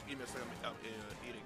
give me a second. I'm eating.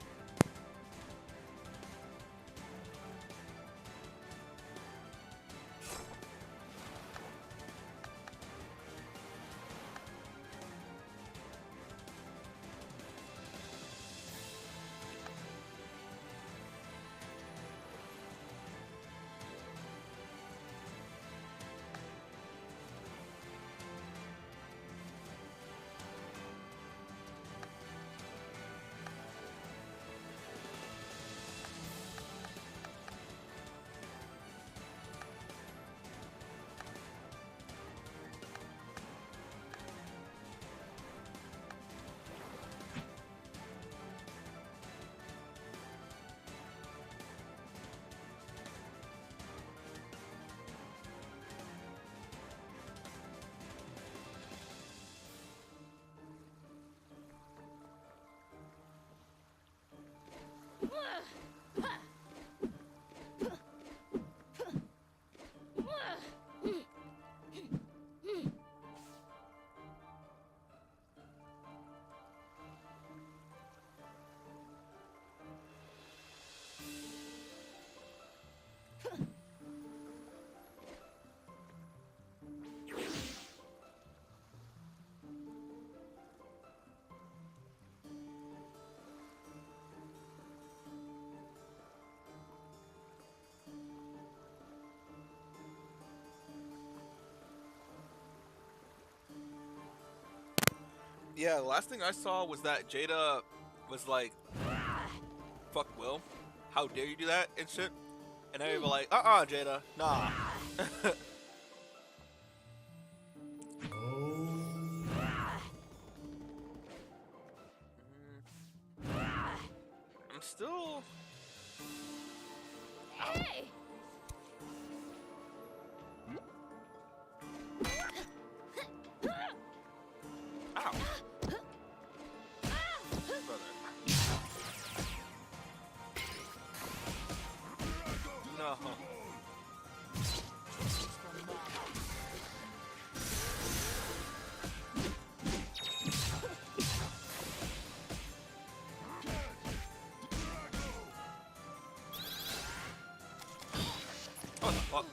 Yeah, the last thing I saw was that Jada was like, "Fuck Will, how dare you do that and shit," and they were like, Jada, nah." I'm still. Ow. Hey! Ow. Brother. No. What the fuck?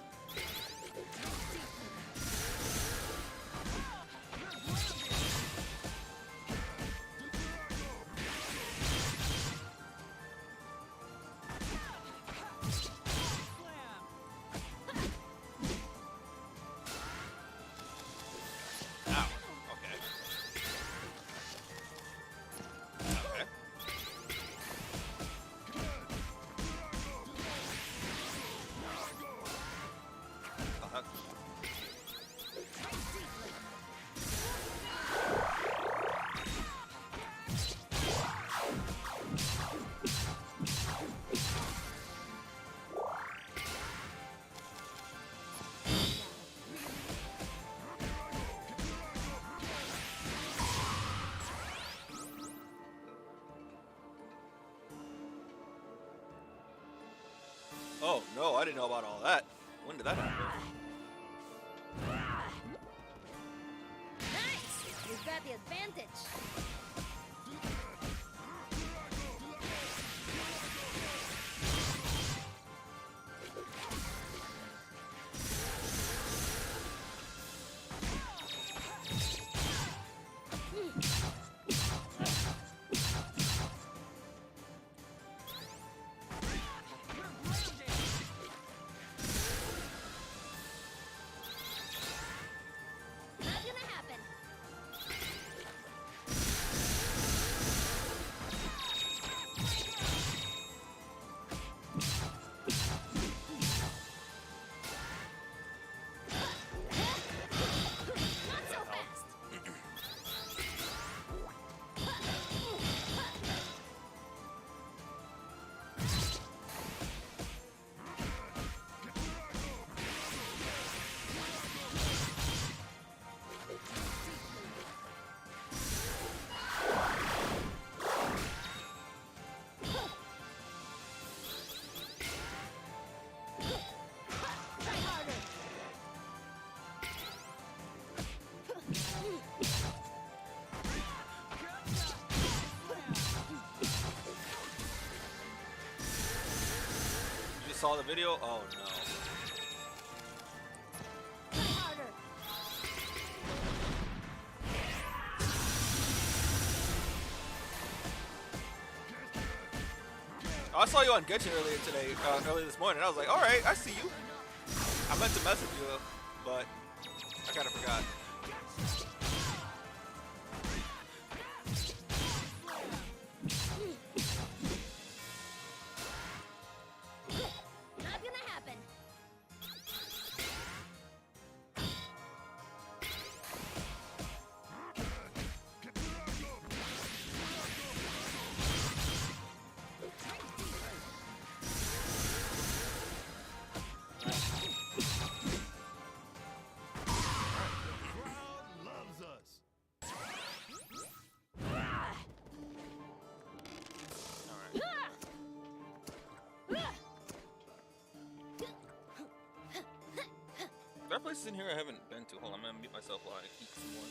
Ow. Okay. Okay. Uh-huh. Oh no, I didn't know about all that. When did that happen? Nice! You've got the advantage. Not gonna happen. saw the video? Oh no. Harder. I saw you on Genshin earlier today, earlier this morning. I was like, all right, I see you. I meant to message you, but I kind of forgot. Not gonna happen. Loves us. All right. There are places in here I haven't been to. Hold on, I'm gonna mute myself while I eat some more.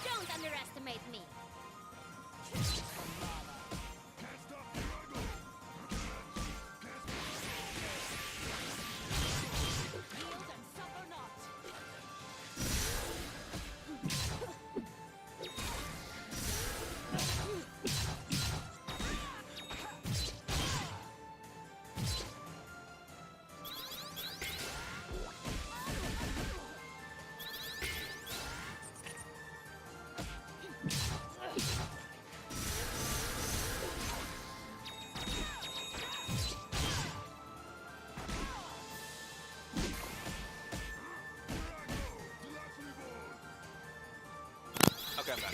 Don't underestimate me. Yield and suffer not. Okay, I'm back.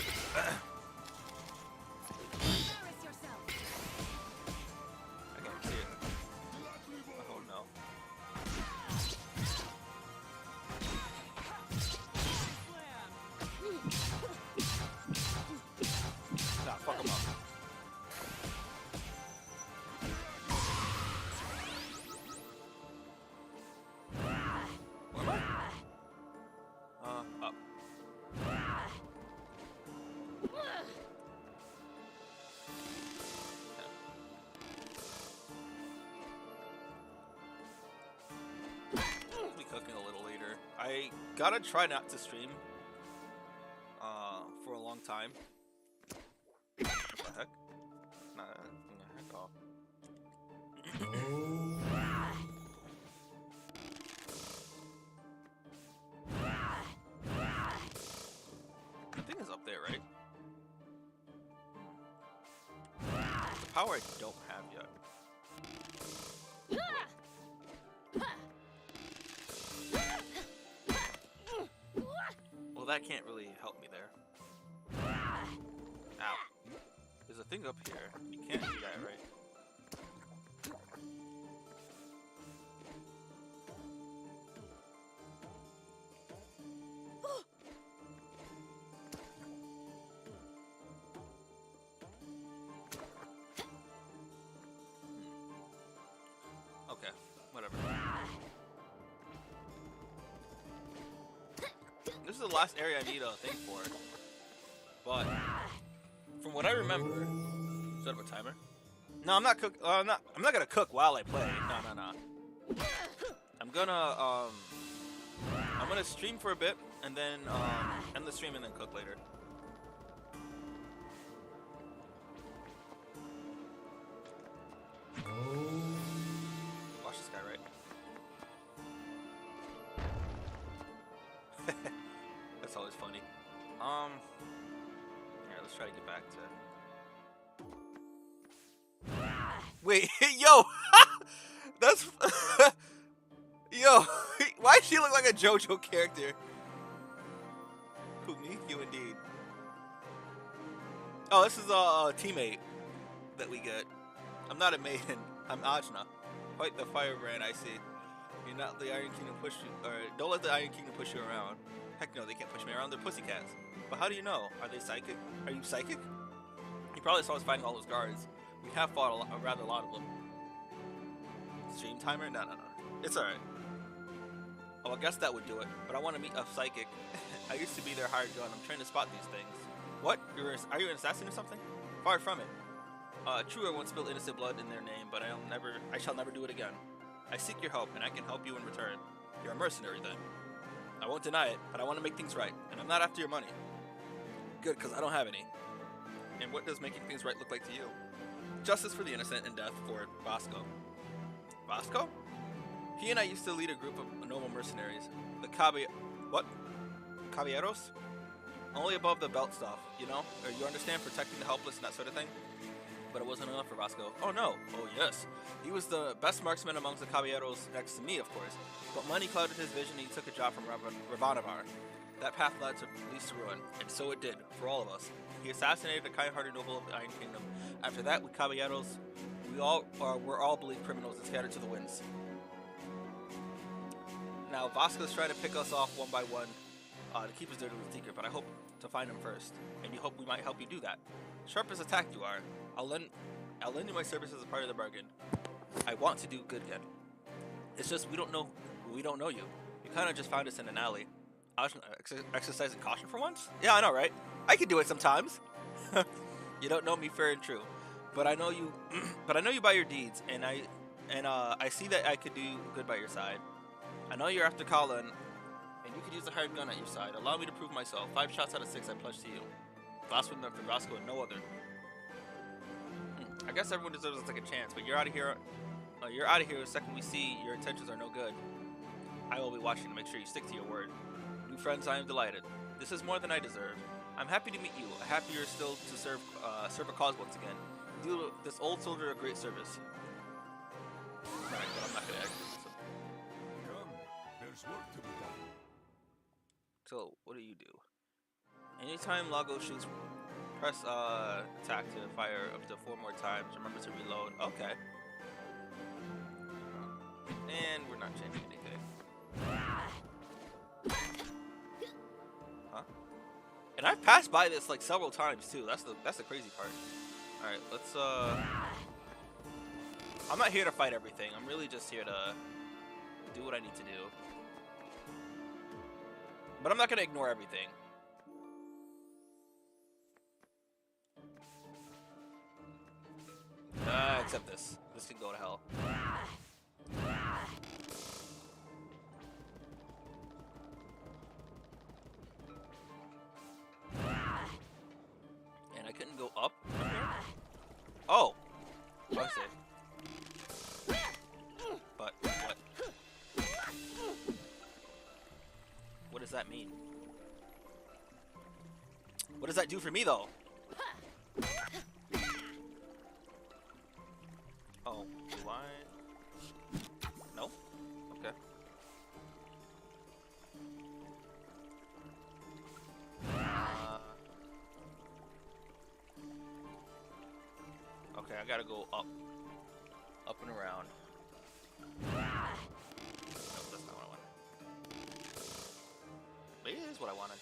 Embarrass yourself. I can't see it. Oh no. Nah, fuck him up. Where am I? Up. We'll be cooking a little later. I gotta try not to stream for a long time. What the heck? Nah, heck off. The thing is up there, right? The power I don't have yet. Well, that can't really help me there. Ow. There's a thing up here. You can't do that, right? Okay, whatever. This is the last area I need a thing for. But from what I remember, set up a timer. No, I'm not cook. I'm not gonna cook while I play. No. I'm gonna stream for a bit and then end the stream and then cook later. Watch this guy, right? That's always funny. Yeah, let's try to get back to Wait, yo, that's yo. Why does she look like a JoJo character? Who, me? You indeed. Oh, this is a teammate that we get. I'm not a maiden. I'm Ajna. Quite the firebrand, I see. You're not the Iron Kingdom push you, or don't let the Iron Kingdom push you around. Heck no, they can't push me around. They're pussycats. But how do you know? Are they psychic? Are you psychic? You probably saw us fighting all those guards. We have fought a rather lot of them. Stream timer? No. It's alright. Oh, I guess that would do it. But I want to meet a psychic. I used to be their hired gun. I'm trying to spot these things. What? Are you an assassin or something? Far from it. True, I won't spill innocent blood in their name, but I shall never do it again. I seek your help, and I can help you in return. You're a mercenary, then. I won't deny it, but I want to make things right, and I'm not after your money. Good, because I don't have any. And what does making things right look like to you? Justice for the innocent and death for Vasco. Vasco? He and I used to lead a group of noble mercenaries. The Caballeros? Only above the belt stuff, you know? Or you understand, protecting the helpless and that sort of thing? But it wasn't enough for Vasco. Oh no! Oh yes! He was the best marksman amongst the Caballeros next to me, of course. But money clouded his vision and he took a job from Ravanavar. That path led to leads to ruin, and so it did, for all of us. He assassinated a kind-hearted noble of the Iron Kingdom. After that, we Caballeros, we're all believed criminals and scattered to the winds. Now, Vasco's trying to pick us off one by one to keep his dirty little secret, but I hope to find him first, and you hope we might help you do that. Sharp as attack you are. I'll lend you my services as part of the bargain. I want to do good again. It's just we don't know you. You kind of just found us in an alley. Exercising caution for once? Yeah, I know, right? I can do it sometimes. You don't know me fair and true, but I know you. But I know you by your deeds, and I see that I could do good by your side. I know you're after Colin, and you could use a hired gun at your side. Allow me to prove myself. 5 shots out of 6, I pledge to you. Last one after Vasco and no other. I guess everyone deserves a second chance, but you're out of here. You're out of here the second we see your intentions are no good. I will be watching to make sure you stick to your word. New friends, I am delighted. This is more than I deserve. I'm happy to meet you. Happier still to serve a cause once again. Do this old soldier a great service. Alright, but I'm not gonna execute him. Come, there's work to be done. So, what do you do? Anytime Lago shoots, press attack to fire up to 4 more times. Remember to reload. Okay. And we're not changing anything. Huh? And I've passed by this like several times too. That's the crazy part. All right, let's I'm not here to fight everything. I'm really just here to do what I need to do. But I'm not gonna ignore everything. Except this. This can go to hell. And I couldn't go up from here? Oh! I see. But, what? What does that mean? What does that do for me, though? Oh, do I? No? Okay. Okay, I gotta go up. Up and around. No, that's not what I wanted. But it is what I wanted.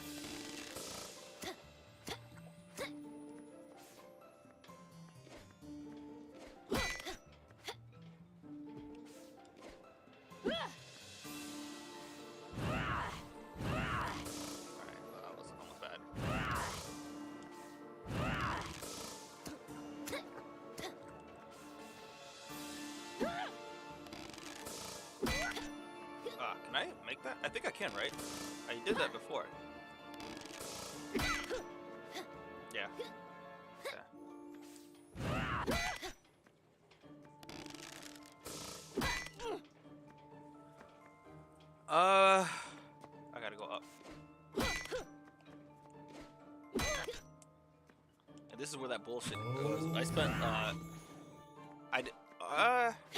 Can I make that? I think I can, right? I did that before. Yeah. Okay. I gotta go up. And this is where that bullshit goes. I spent,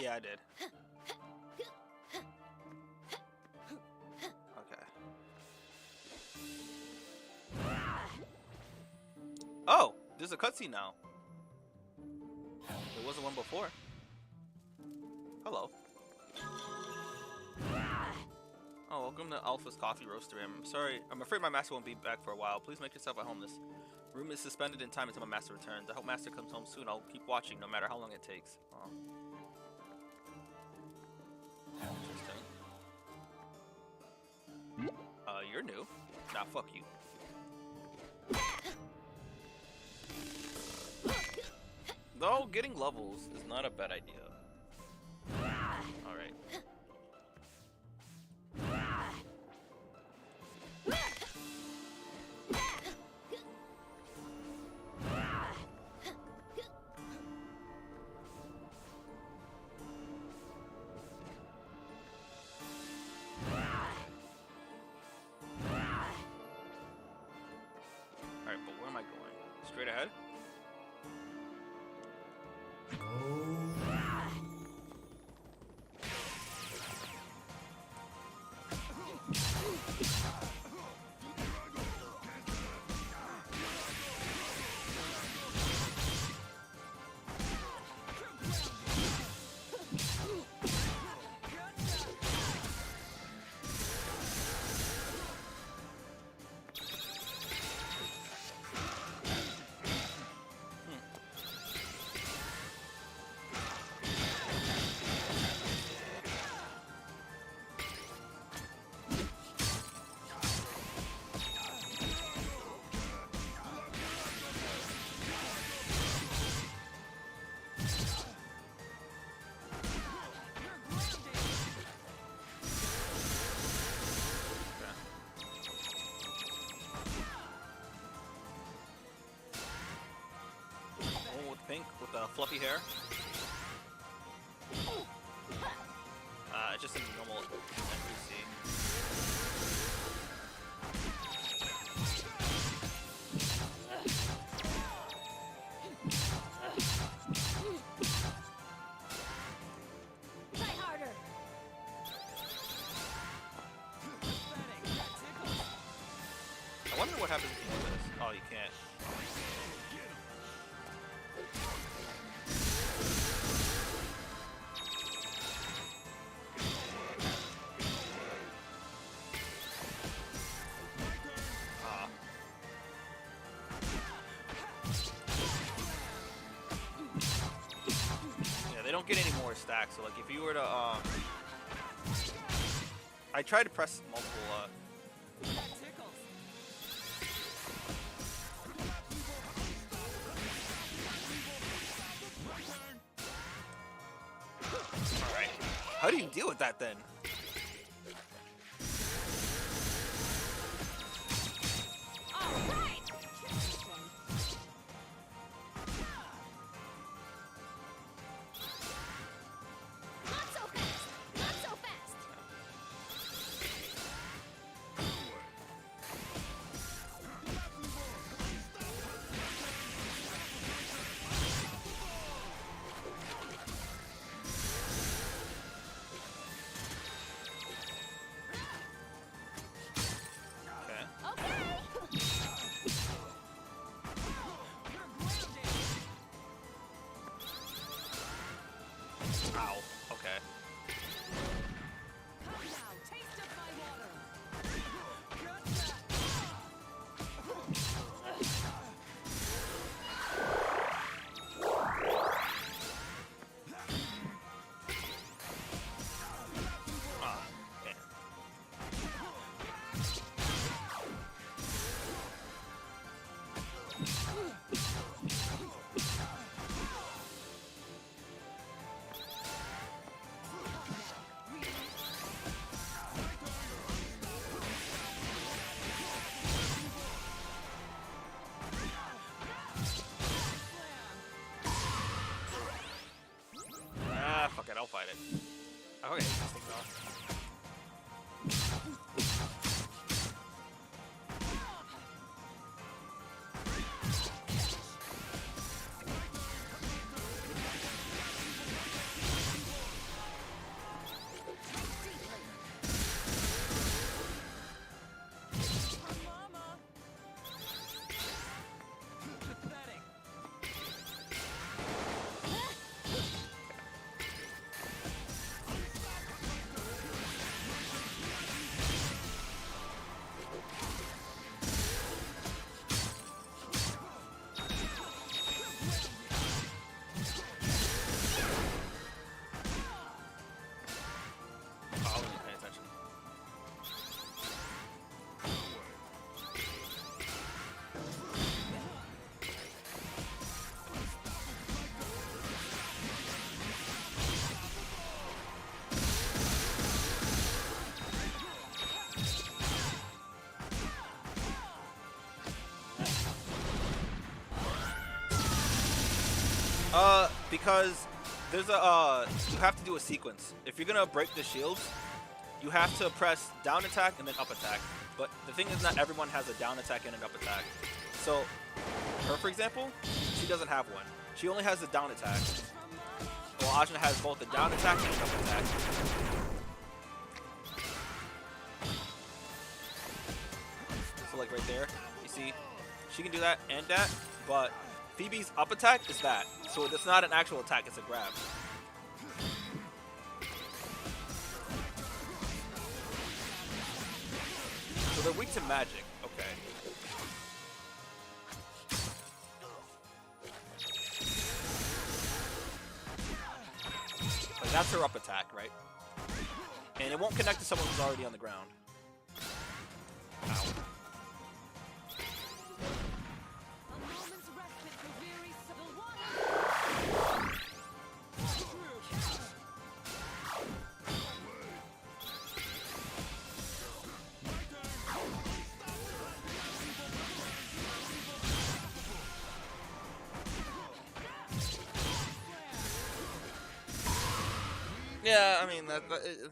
Yeah, I did. Okay. Oh, there's a cutscene now. There wasn't one before. Hello. Oh, welcome to Alpha's Coffee Roastery. I'm afraid my master won't be back for a while. Please make yourself at home. This room is suspended in time until my master returns. I hope master comes home soon. I'll keep watching no matter how long it takes. Oh. Interesting. You're new. Nah, fuck you. Though getting levels is not a bad idea. Alright. Alright, but where am I going? Straight ahead? Pink with the fluffy hair. It's just a normal NPC. Try harder. I wonder what happens if you do this. Oh, you can't. They don't get any more stacks, so like if you were to I tried to press multiple Alright. How do you deal with that then? Ow. Okay. Fuck it, I'll fight it. I fucking hate this thing though. Because there's you have to do a sequence. If you're gonna break the shields, you have to press down attack and then up attack. But the thing is, not everyone has a down attack and an up attack. So, her, for example, she doesn't have one. She only has the down attack. Well, Ajna has both the down attack and an up attack. So, like right there, you see, she can do that and that, but Phoebe's up attack is that. So it's not an actual attack, it's a grab. So they're weak to magic. Okay. Like that's her up attack, right? And it won't connect to someone who's already on the ground. Ow. A moment's respite for weary civil war. Yeah, I mean,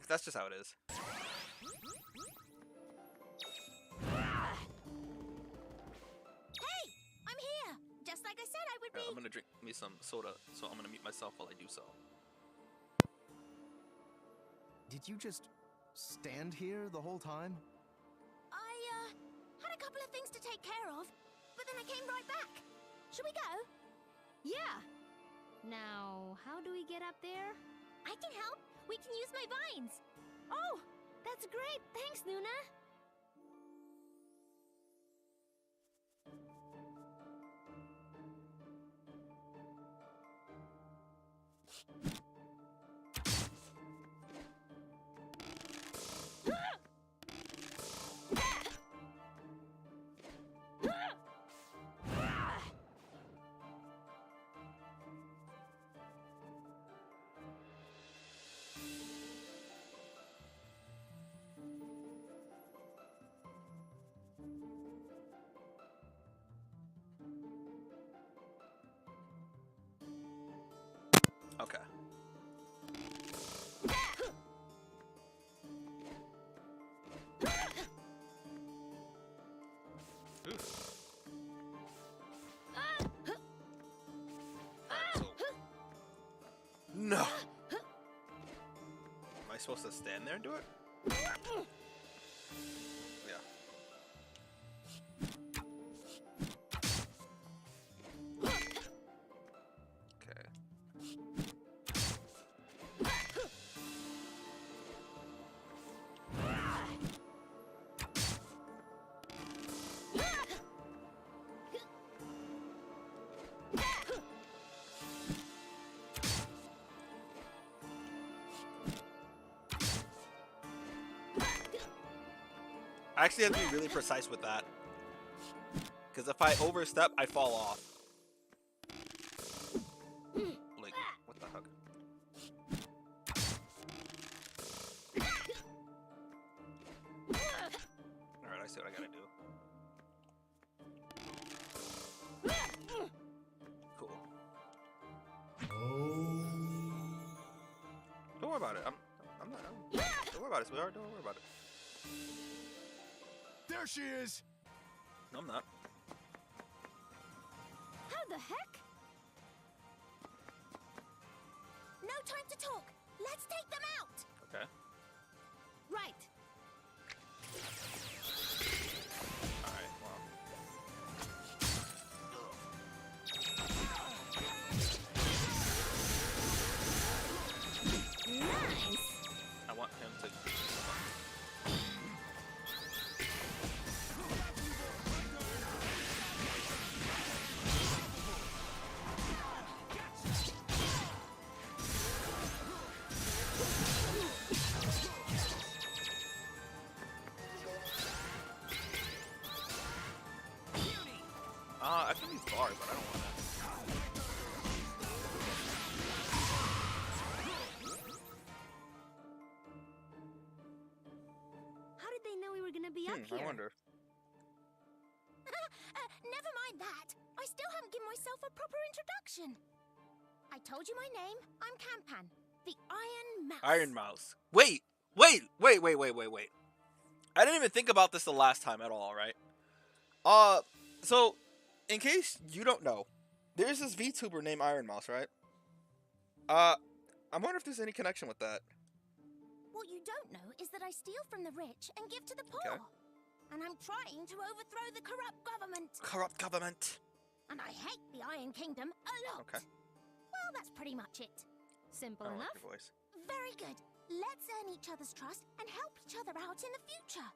that's just how it is. Hey, I'm here. Just like I said I would be. I'm gonna drink me some soda, so I'm gonna mute myself while I do so. Did you just stand here the whole time? I had a couple of things to take care of, but then I came right back. Should we go? Yeah. Now, how do we get up there? I can help. We can use my vines. Oh, that's great. Thanks, Luna. Okay. Ooh. No. Am I supposed to stand there and do it? Yeah. Okay. I actually have to be really precise with that. Because if I overstep, I fall off. Like, what the heck? Alright, I see what I gotta do. Cool. Don't worry about it. I'm not. Don't worry about it, sweetheart. Don't worry about it. There she is! No, I'm not. How the heck? No time to talk. Let's take them out. Okay. Right. Alright, well. Nice. I want him to. I can use bars, but I don't want that. How did they know we were gonna be up here? I wonder. Never mind that. I still haven't given myself a proper introduction. I told you my name. I'm Campan, the Iron Mouse. Iron Mouse. Wait. I didn't even think about this the last time at all, right? So, in case you don't know, there's this VTuber named Iron Mouse, right? I wonder if there's any connection with that. What you don't know is that I steal from the rich and give to the poor. Okay. And I'm trying to overthrow the corrupt government. Corrupt government. And I hate the Iron Kingdom a lot. Okay. Well, that's pretty much it. I Simple don't enough. like your voice. Very good. Let's earn each other's trust and help each other out in the future.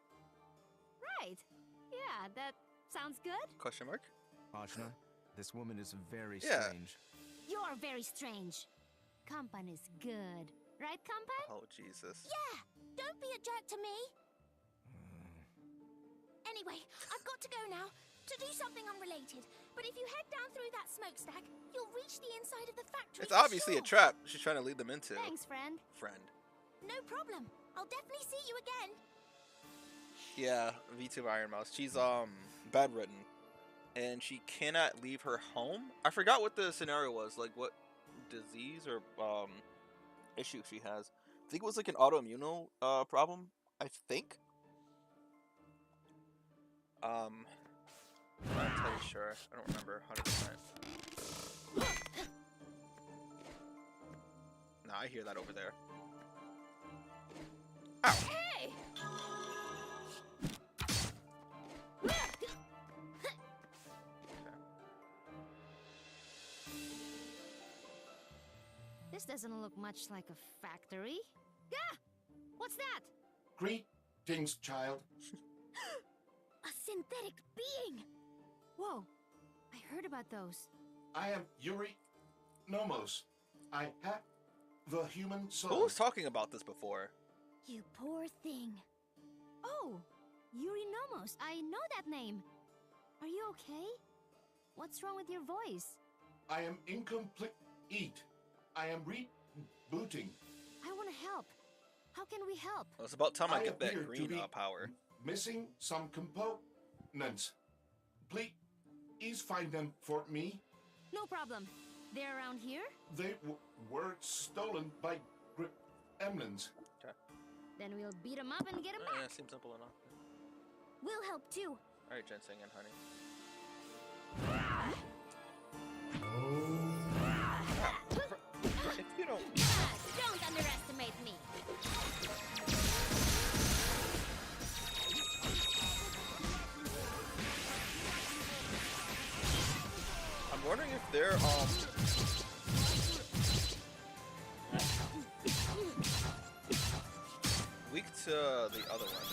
Right. Yeah, that sounds good. Question mark? Ajna, this woman is very Yeah. strange. You're very strange. Kampan is good. Right, Kampan? Oh, Jesus. Yeah, don't be a jerk to me. Anyway, I've got to go now to do something unrelated. But if you head down through that smokestack, you'll reach the inside of the factory. It's for obviously a sure. trap she's trying to lead them into. Thanks, friend. Friend. No problem. I'll definitely see you again. Yeah, VTuber Iron Mouse. She's bedridden, and she cannot leave her home. I forgot what the scenario was, like what disease or issue she has. I think it was like an autoimmune problem. I think. I'm not entirely sure. I don't remember 100%. Nah, I hear that over there. Ow! Hey! This doesn't look much like a factory. Gah! What's that? Greetings, child. A synthetic being. Whoa! I heard about those. I am Yuri Nomos. I have the human soul. Who was talking about this before? You poor thing. Oh, Yuri Nomos. I know that name. Are you okay? What's wrong with your voice? I am incomplete. I am rebooting. I want to help. How can we help? Well, it's about time I get appear that to green be power. Missing some components. Please find them for me. No problem. They're around here? They were stolen by gremlins. Then we'll beat them up and get them Yeah, back. seems simple enough. We'll help too. Alright, ginseng and honey. If you don't... Don't underestimate me. I'm wondering if they're, weak to the other one.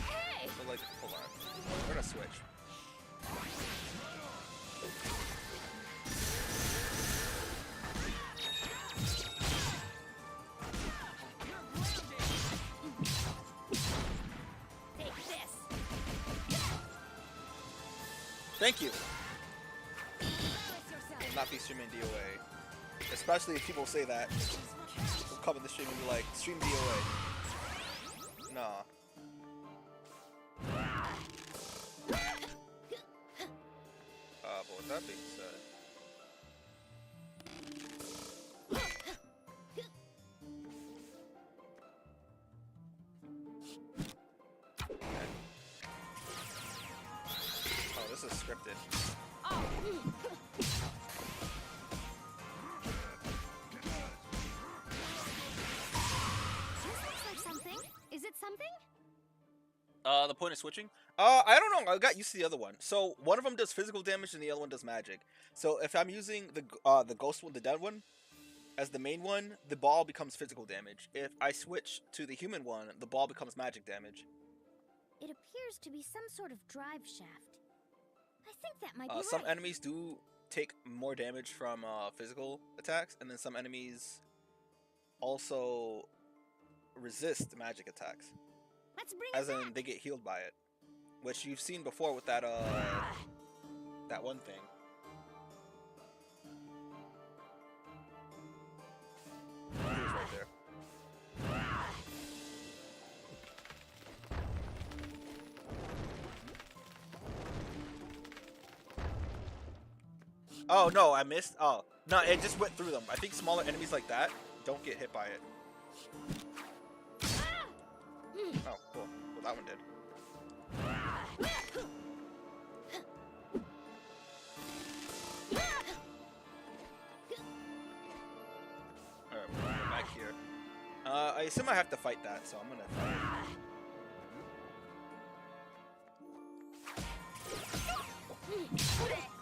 Hey! So, like, hold on. We're gonna switch. Take this. Thank you. Embarrass yourself. Not be streaming DOA. Especially if people say that. They'll come in the stream and be like, stream DOA. Nah. But with that being said... Oh, this is scripted. This looks like something. Is it something? The point of switching? I don't know. I got used to the other one. So one of them does physical damage and the other one does magic. So if I'm using the ghost one, the dead one, as the main one, the ball becomes physical damage. If I switch to the human one, the ball becomes magic damage. It appears to be some sort of drive shaft. I think that might be Some right. enemies do take more damage from physical attacks, and then some enemies also resist magic attacks. Let's bring As it in, back. they get healed by it, which you've seen before with that that one thing. He was right there. Oh no, I missed. Oh no, it just went through them. I think smaller enemies like that don't get hit by it. Oh, cool. Well, that one did. Alright, we're back here. I assume I have to fight that, so I'm gonna fight it.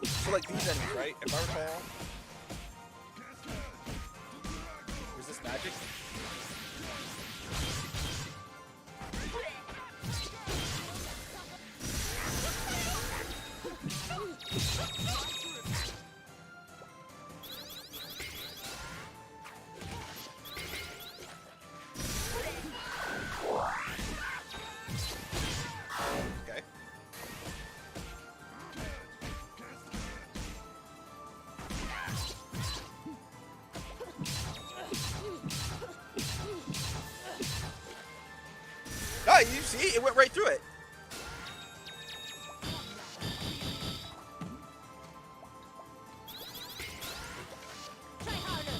So like these enemies, right? If I recall, resist magic. Okay. Ah, you see, it went right through it. Try harder.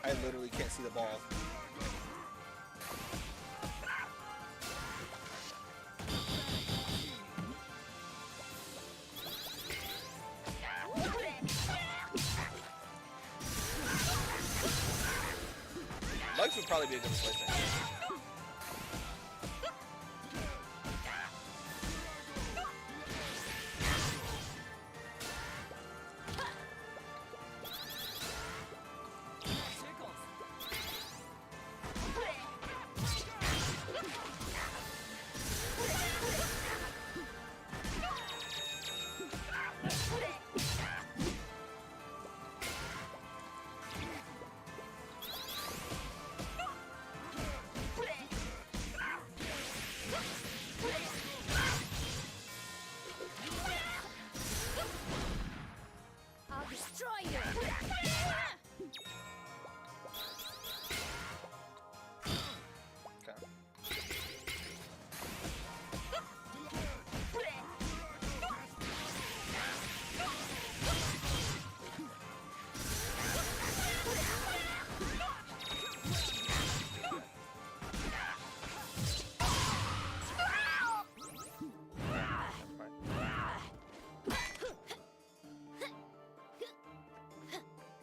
I literally can't see the ball. Legs would probably be a good replacement. I'll destroy you. Okay.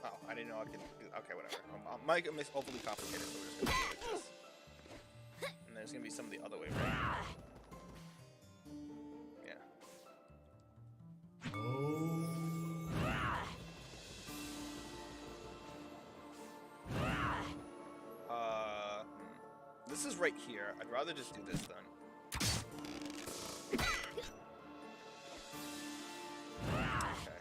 Oh, I didn't know I could do. Okay, whatever. Might miss overly complicated, so we're just gonna do it like this. And there's gonna be some of the other way, right? Yeah. This is right here. I'd rather just do this then. Okay.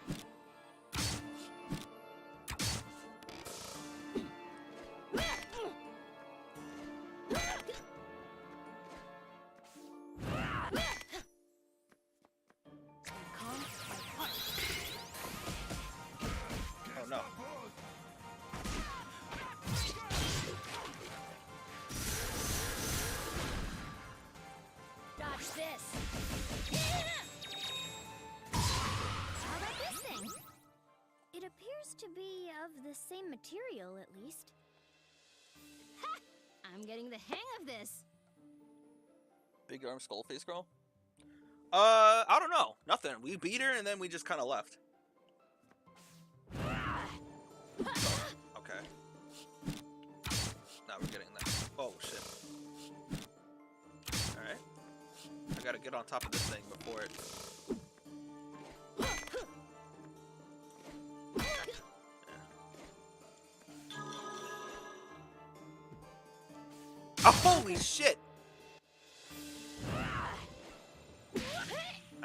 Oh no. Dodge this. How about this thing? It appears to be of the same material, at least. Ha! I'm getting the hang of this. Big arm skull face girl? I don't know. Nothing. We beat her and then we just kind of left. Okay. Now we're getting that. Oh shit. Alright. I gotta get on top of this thing before it. Oh, holy shit!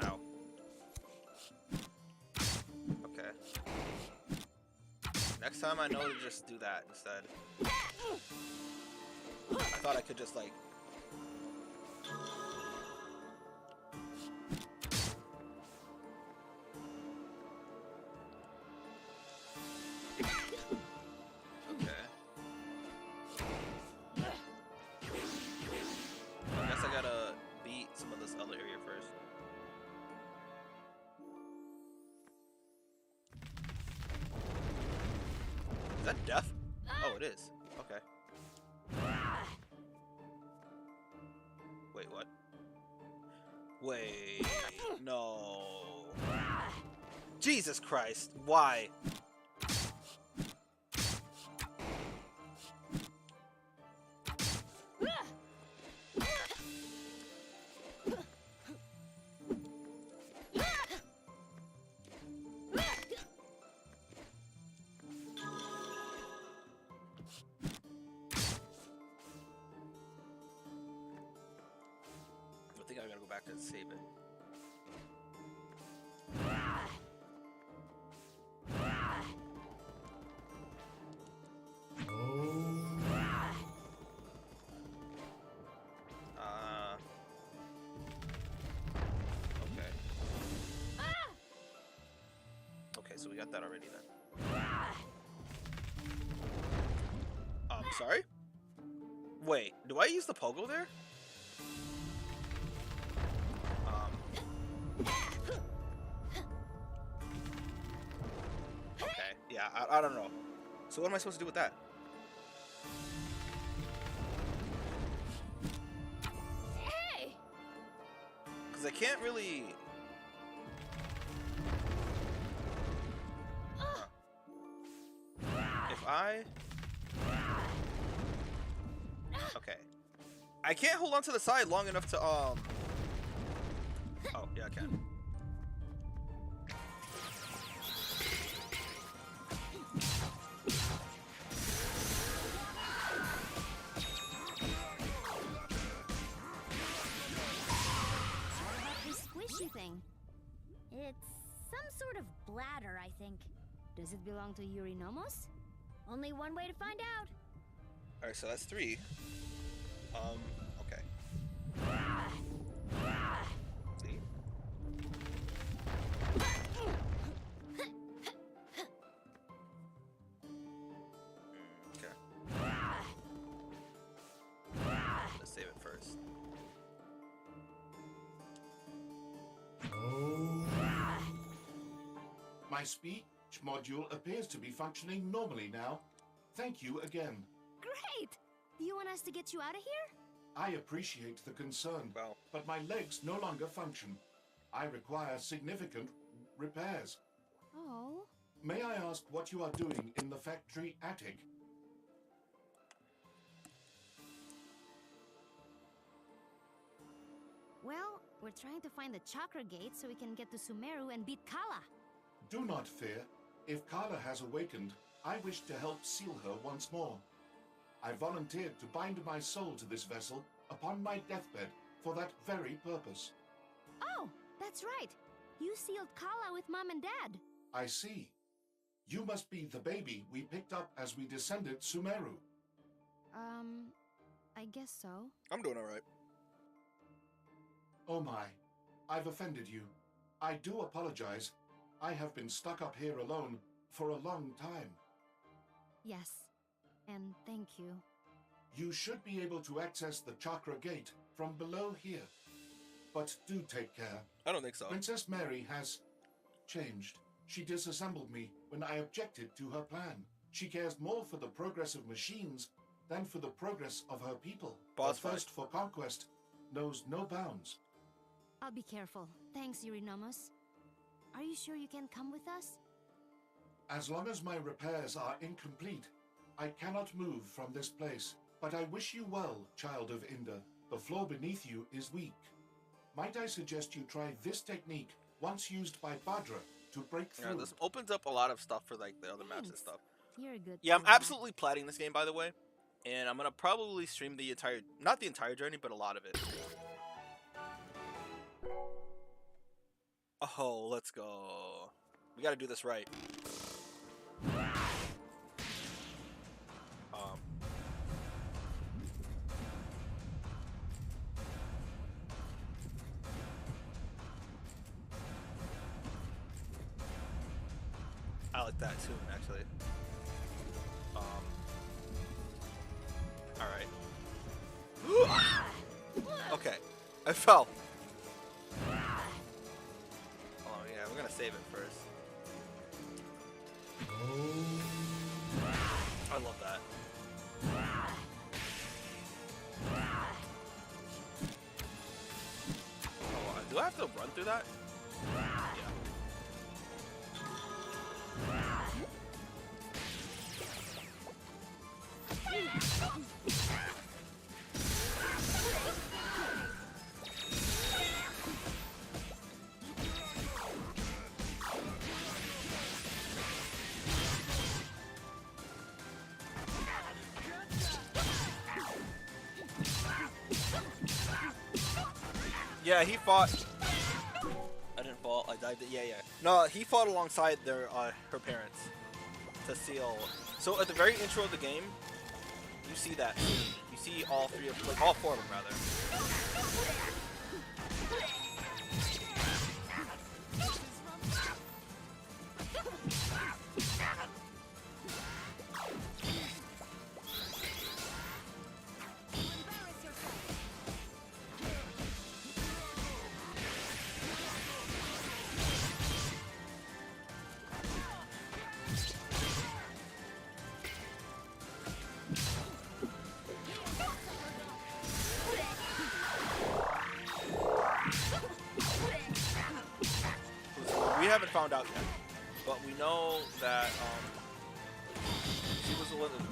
Ow. Okay. Next time I know to just do that instead. I thought I could just like... Okay. I guess I gotta that death? Oh, it is. Okay. Wait, what? Wait, no. Jesus Christ, why? I think I gotta go back and save it. Okay. Okay, so we got that already then. Sorry? Wait, do I use the pogo there? Okay, yeah, I don't know. So what am I supposed to do with that? Hey! Because I can't really... If I... Okay. I can't hold on to the side long enough to, Oh, yeah, I can. This squishy thing. It's some sort of bladder, I think. Does it belong to Eurynomos? Only one way to find out. Alright, so that's 3. Okay. See? Okay. Let's save it first. My speech module appears to be functioning normally now. Thank you again. Great! Do you want us to get you out of here? I appreciate the concern, Well, but my legs no longer function. I require significant repairs. Oh. May I ask what you are doing in the factory attic? Well, we're trying to find the chakra gate so we can get to Sumeru and beat Kala. Do not fear. If Kala has awakened, I wish to help seal her once more. I volunteered to bind my soul to this vessel upon my deathbed for that very purpose. Oh, that's right. You sealed Kala with Mom and Dad. I see. You must be the baby we picked up as we descended Sumeru. I guess so. I'm doing alright. Oh my, I've offended you. I do apologize. I have been stuck up here alone for a long time. Yes, and thank you. You should be able to access the chakra gate from below here. But do take care. I don't think so. Princess Mary has changed. She disassembled me when I objected to her plan. She cares more for the progress of machines than for the progress of her people. Boss Her fight. thirst for conquest knows no bounds. I'll be careful. Thanks, Eurynomos. Are you sure you can come with us? As long as my repairs are incomplete, I cannot move from this place. But I wish you well, child of Inda. The floor beneath you is weak. Might I suggest you try this technique once used by Badra to break Yeah, through? this opens up a lot of stuff for like the other maps and Thanks. stuff. You're a good Yeah, I'm boy. absolutely plating this game, by the way. And I'm gonna probably stream the entire, not the entire journey, but a lot of it. Oh, let's go. We gotta do this right. I like that too, actually. Alright. Okay, I fell. Oh yeah, we're gonna save it first. I love that. Oh, do I have to run through that? Yeah. Yeah, he fought. I didn't fall. I died. Yeah, yeah. No, he fought alongside their her parents to seal. So at the very intro of the game, you see that. You see all three of, like all four of them rather. We haven't found out yet, but we know that she was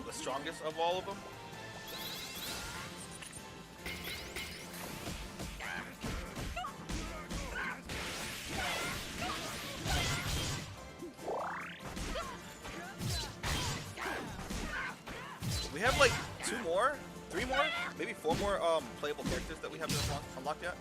the strongest of all of them. We have like 2 more, 3 more, maybe 4 more playable characters that we haven't unlocked yet.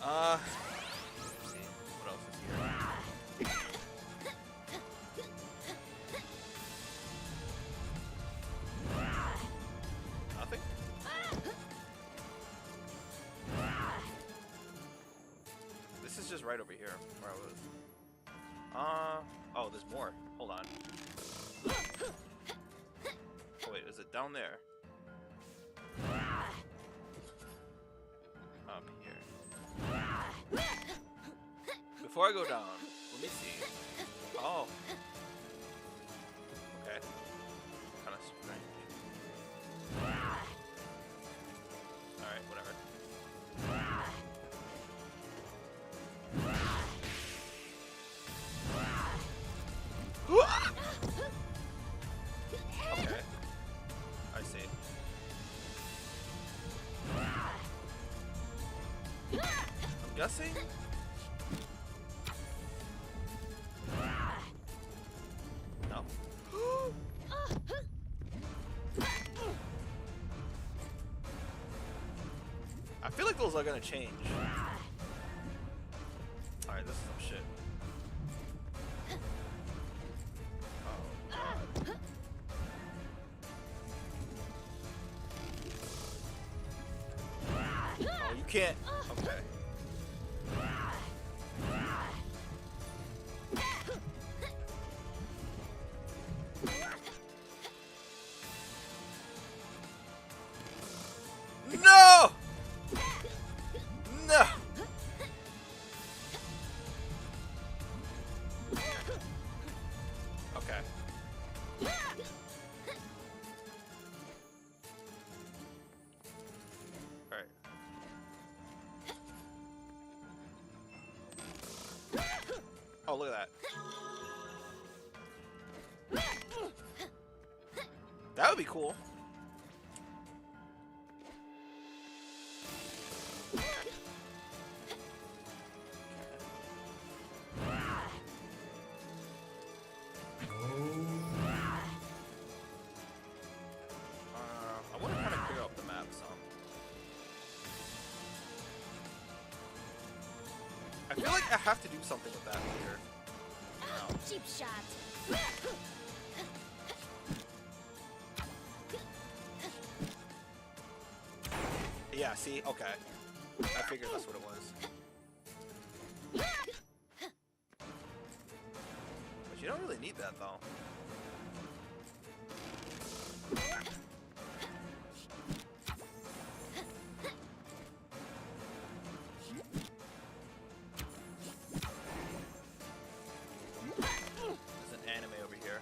Let's see. What else is here? Nothing? This is just right over here, where I was. Oh, there's more. Hold on. Oh, wait, is it down there? Up here. Before I go down, let me see. Oh. Okay. Kind of strange. Alright, whatever. Okay. I see. I'm guessing? No. I feel like those are gonna change. Alright, this is some shit. Oh, God. Oh, you can't. Okay. No! No! Okay. Alright. Oh, look at that. That would be cool. I want to kind of clear up the map some. I feel like I have to do something with that later. Ow, cheap shot. Yeah, see? Okay. I figured that's what it was. But you You don't really need that though. There's an anime over here.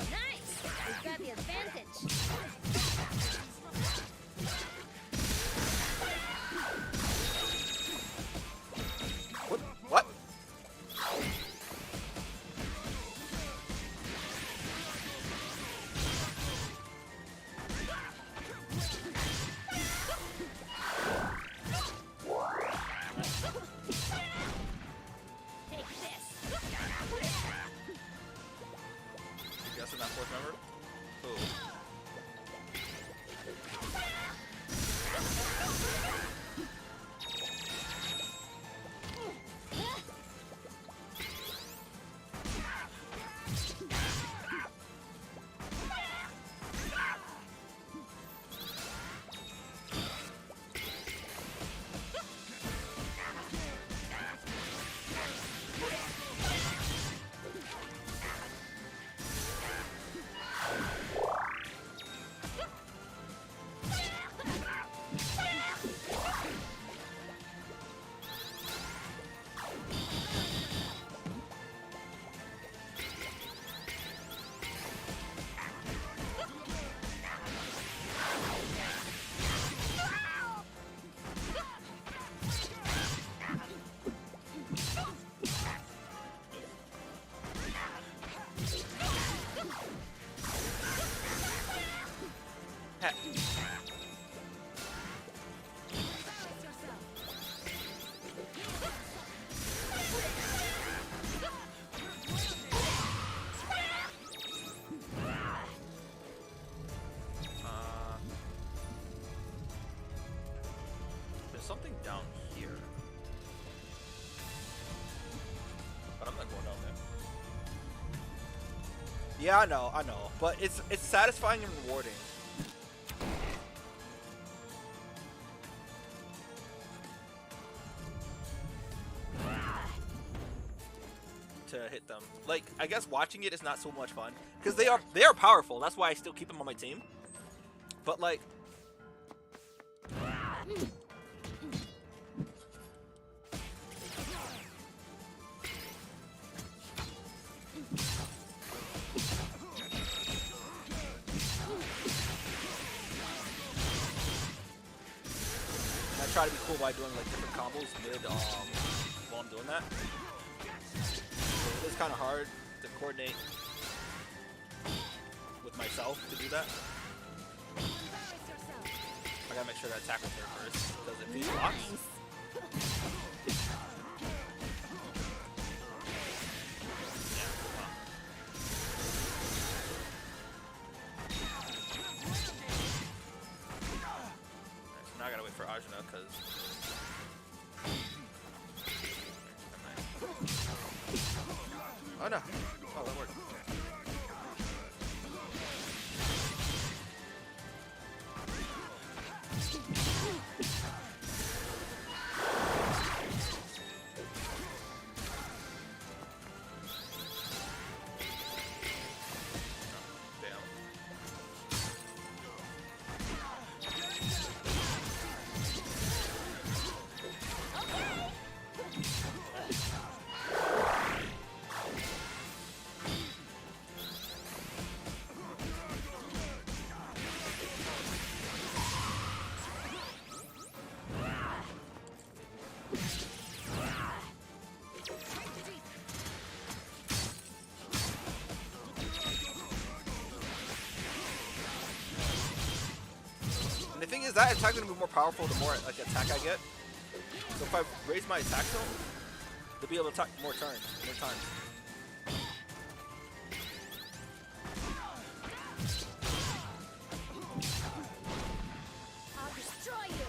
Nice! We've got the advantage. What? What? Take this. You guessing that fourth member? Who? Heck. There's something down here. But I'm not going down there. Yeah, I know, but it's satisfying and rewarding. To hit them. Like, I guess watching it is not so much fun because they are powerful. That's why I still keep them on my team. But like, I try to be cool by doing like different combos mid while I'm doing that. It's kind of hard to coordinate with myself to do that. I gotta make sure that attack was there first, because if he blocks, so now I gotta wait for Ajna, because oh no! Oh, that worked. And the thing is, that attack is gonna be more powerful the more like attack I get. So if I raise my attack zone, they'll be able to attack more times. I'll destroy you.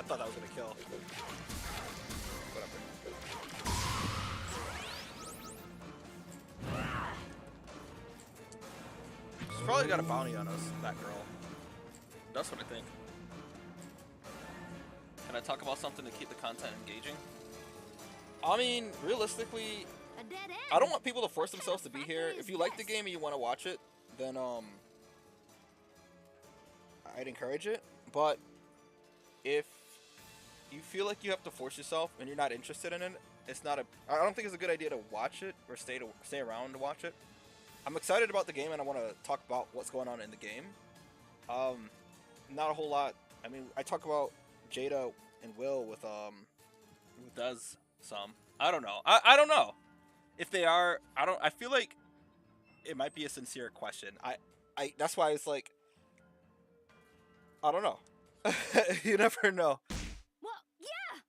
thought that was gonna kill. Whatever. She's probably got a bounty on us, that girl. That's what I think. Can I talk about something to keep the content engaging? I mean, realistically, A dead end. I don't want people to force themselves to be here. If you like the game and you want to watch it, then I'd encourage it. But if you feel like you have to force yourself and you're not interested in it, it's not a. I don't think it's a good idea to watch it or stay around to watch it. I'm excited about the game and I want to talk about what's going on in the game. Not a whole lot. I mean, I talk about Jada and Will with who does some. I don't know. I don't know if they are. I feel like it might be a sincere question. I that's why it's like I don't know. You never know. Well, yeah.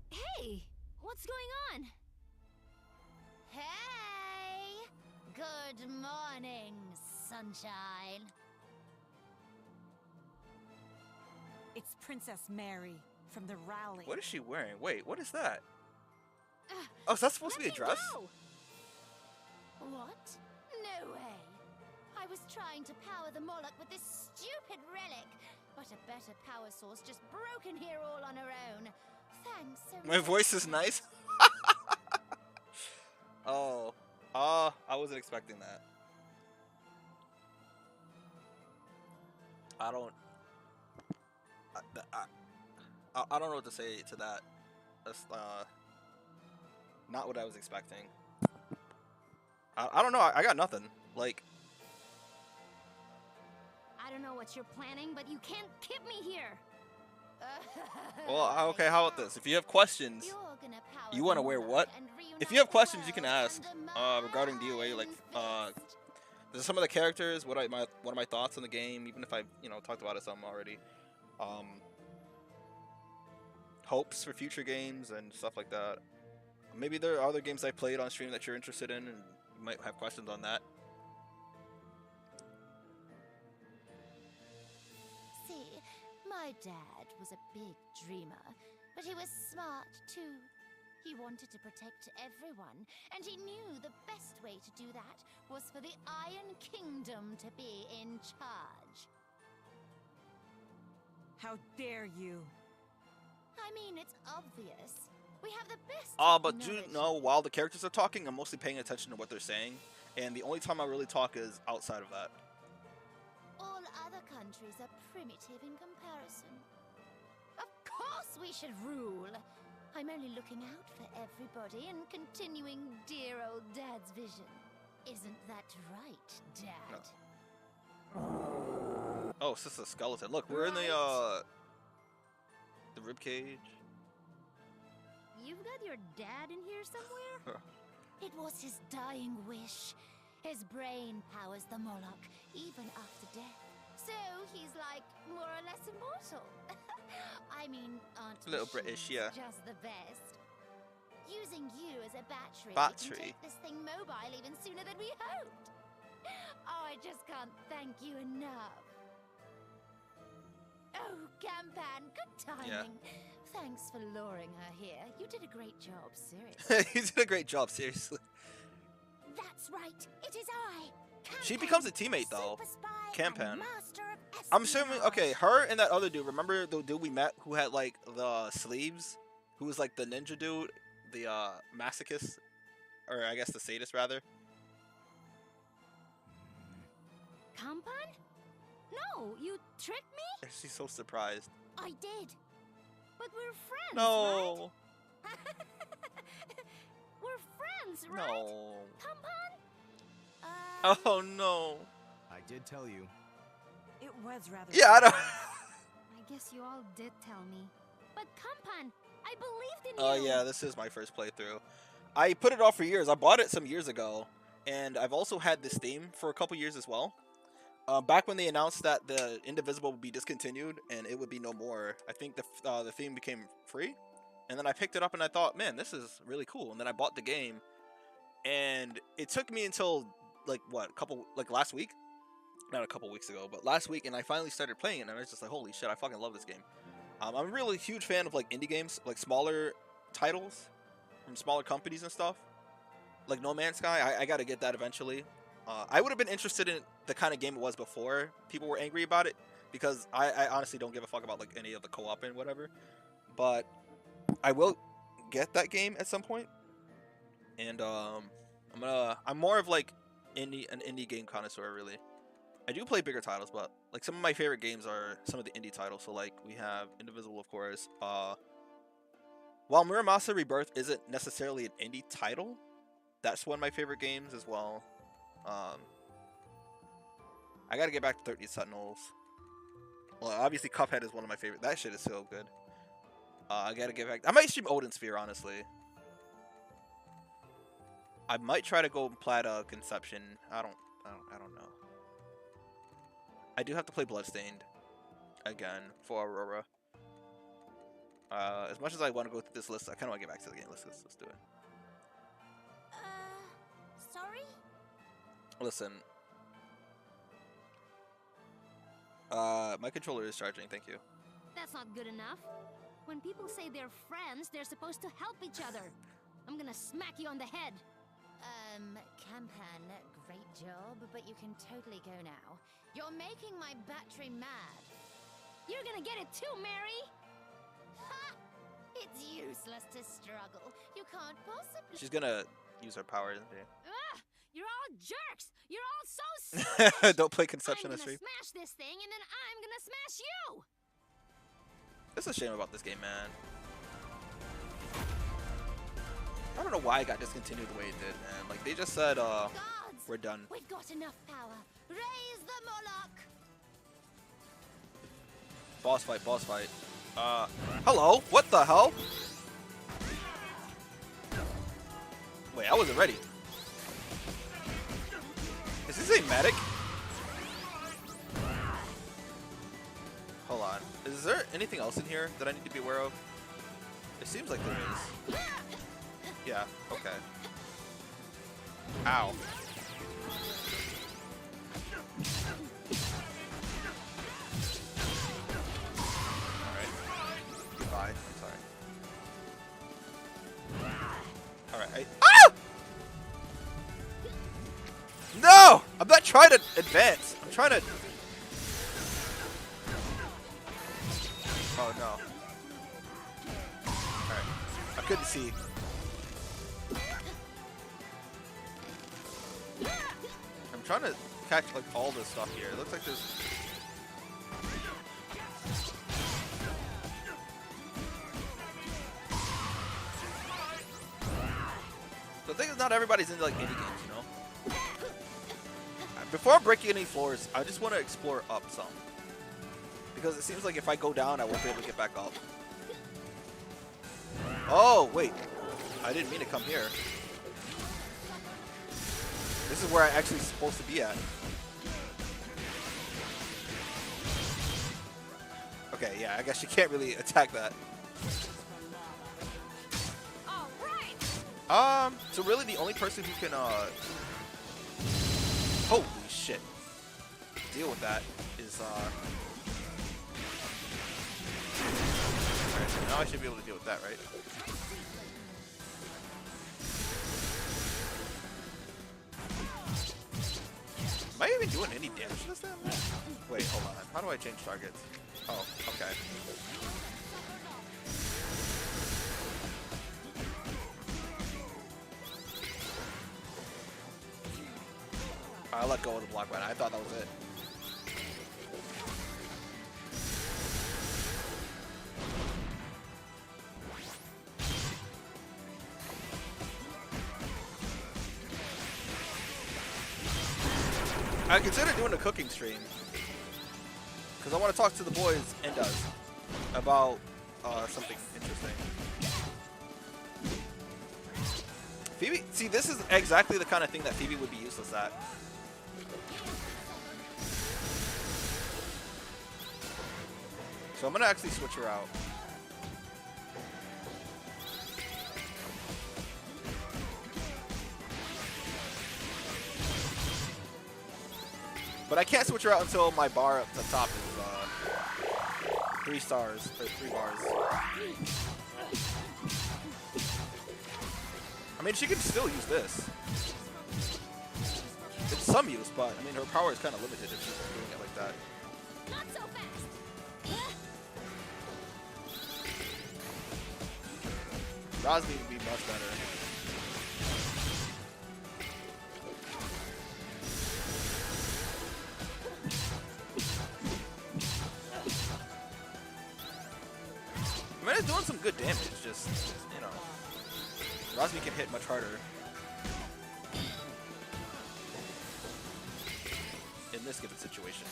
Hey, what's going on? Hey, good morning, sunshine. It's Princess Mary from the rally. What is she wearing? Wait, what is that? Oh, is that supposed to be a Let me dress? go. What? No way. I was trying to power the Moloch with this stupid relic, but a better power source just broke in here all on her own. Thanks so My much. voice is nice. Oh, I wasn't expecting that. I don't know what to say to that. That's not what I was expecting. I don't know. I got nothing. Like, I don't know what you're planning, but you can't keep me here. well, okay. How about this? If you have questions, You're gonna power you the want to wear Moloch what? and If you reunite have questions, the you can world ask under regarding my DOA. Like, iron fist. there's some of the characters. What are my thoughts on the game? Even if I talked about it some already. Hopes for future games and stuff like that. Maybe there are other games I played on stream that you're interested in, and you might have questions on that. See, my dad was a big dreamer, but he was smart too. He wanted to protect everyone, and he knew the best way to do that was for the Iron Kingdom to be in charge. How dare you? I mean, it's obvious. We have the best. But you technology. know, while the characters are talking, I'm mostly paying attention to what they're saying, and the only time I really talk is outside of that. All other countries are primitive in comparison. Of course we should rule. I'm only looking out for everybody and continuing dear old Dad's vision. Isn't that right, Dad? Oh, it's just a skeleton. Look, we're in the rib cage. You've got your dad in here somewhere? It was his dying wish. His brain powers the Moloch, even after death. So he's like more or less immortal. I mean, aren't A little British, machines yeah. just the best? Using you as a battery, we Battery? can take this thing mobile even sooner than we hoped. Oh, I just can't thank you enough. Oh, Campan, good timing. Thanks for luring her here. You did a great job, seriously. You did a great job, seriously. That's right. It is I. She Campan, becomes a teammate, though. super spy Campan. and master of I'm assuming, espionage. okay, her and that other dude. Remember the dude we met who had like the sleeves, who was like the ninja dude, the masochist, or I guess the sadist rather. Kampan? No, you tricked me? She's so surprised. I did. But we're friends, No, right? We're friends, right? no. Kampan? Oh no. I did tell you. It was rather. Yeah, I don't. I guess you all did tell me. But Kampan, I believed in Oh you. yeah, this is my first playthrough. I put it off for years. I bought it some years ago, and I've also had this theme for a couple years as well. Back when they announced that the Indivisible would be discontinued and it would be no more, I think the theme became free, and then I picked it up and I thought, man, this is really cool. And then I bought the game, and it took me until like last week, not a couple weeks ago, but last week, and I finally started playing it, and I was just like, holy shit, I fucking love this game. I'm a really huge fan of like indie games, like smaller titles from smaller companies and stuff, like No Man's Sky. I gotta get that eventually. I would have been interested in the kind of game it was before people were angry about it, because I honestly don't give a fuck about like any of the co-op and whatever, but I will get that game at some point. And I'm more of like an indie game connoisseur, really. I do play bigger titles, but like some of my favorite games are some of the indie titles. So like we have Indivisible, of course. While Muramasa Rebirth isn't necessarily an indie title, that's one of my favorite games as well. I gotta get back to 13 Sentinels. Well, obviously Cuphead is one of my favorite. That shit is so good. I gotta get back. I might stream Odin Sphere, honestly. I might try to go Plata Conception. I don't know. I do have to play Bloodstained again for Aurora. As much as I want to go through this list, I kind of want to get back to the game. Let's do it. Sorry? Listen. My controller is charging. Thank you. That's not good enough. When people say they're friends, they're supposed to help each other. I'm gonna smack you on the head. Campan, great job, but you can totally go now. You're making my battery mad. You're gonna get it too, Mary! Ha! It's useless to struggle. You can't possibly... She's gonna use her power, isn't she? Ugh! You're all jerks! You're all so selfish! Don't play Conception I'm on gonna stream. smash this thing, and then I'm gonna smash you! That's a shame about this game, man. I don't know why it got discontinued the way it did, man. Like, they just said, Guards! we're done. We've got enough power. Raise the Moloch! Boss fight. Hello? What the hell? Wait, I wasn't ready. Is this a medic? Hold on. Is there anything else in here that I need to be aware of? It seems like there is. Yeah, okay. Ow. Alright. Goodbye. I'm sorry. Alright. Ah! No! I'm not trying to advance. I'm trying to... Oh no. Alright. I couldn't see. I'm trying to catch like all this stuff here. It looks like there's... The thing is, not everybody's into like indie games, you know? Before breaking any floors, I just want to explore up some. Because it seems like if I go down, I won't be able to get back up. Oh, wait. I didn't mean to come here. This is where I actually supposed to be at. Okay, yeah, I guess you can't really attack that. All right. So really the only person who can, holy shit. Deal with that is, Alright, so now I should be able to deal with that, right? Am I even doing any damage to this thing? Wait, hold on. How do I change targets? Oh, okay. I let go of the block button. I thought that was it. I consider doing a cooking stream because I want to talk to the boys and us about something interesting. Phoebe, see, this is exactly the kind of thing that Phoebe would be useless at. So I'm gonna actually switch her out. But I can't switch her out until my bar up the top is 3 stars or 3 bars. I mean, she can still use this. It's some use, but I mean, her power is kind of limited if she's doing it like that. Not so fast. Rosby would be much better. I mean, it's doing some good damage, just, you know. Rosby can hit much harder. In this given situation.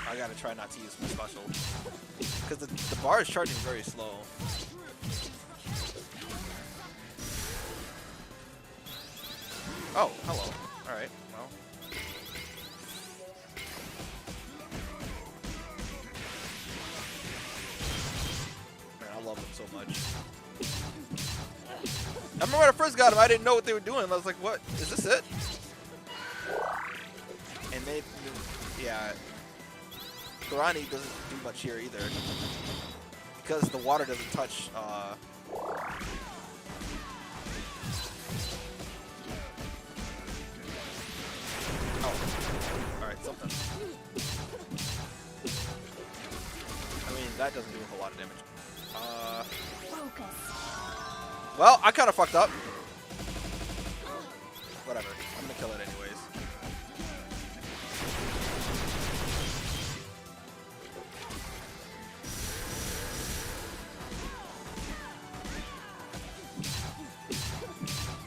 I gotta try not to use my special. Because the bar is charging very slow. Oh, hello. Alright, well. Man, I love them so much. I remember when I first got them, I didn't know what they were doing. I was like, what? Is this it? And they, yeah. Kurani doesn't do much here either. Because the water doesn't touch, Oh, alright, something. I mean, that doesn't do a whole lot of damage. Focus. Well, I kind of fucked up. Whatever. I'm gonna kill it anyways.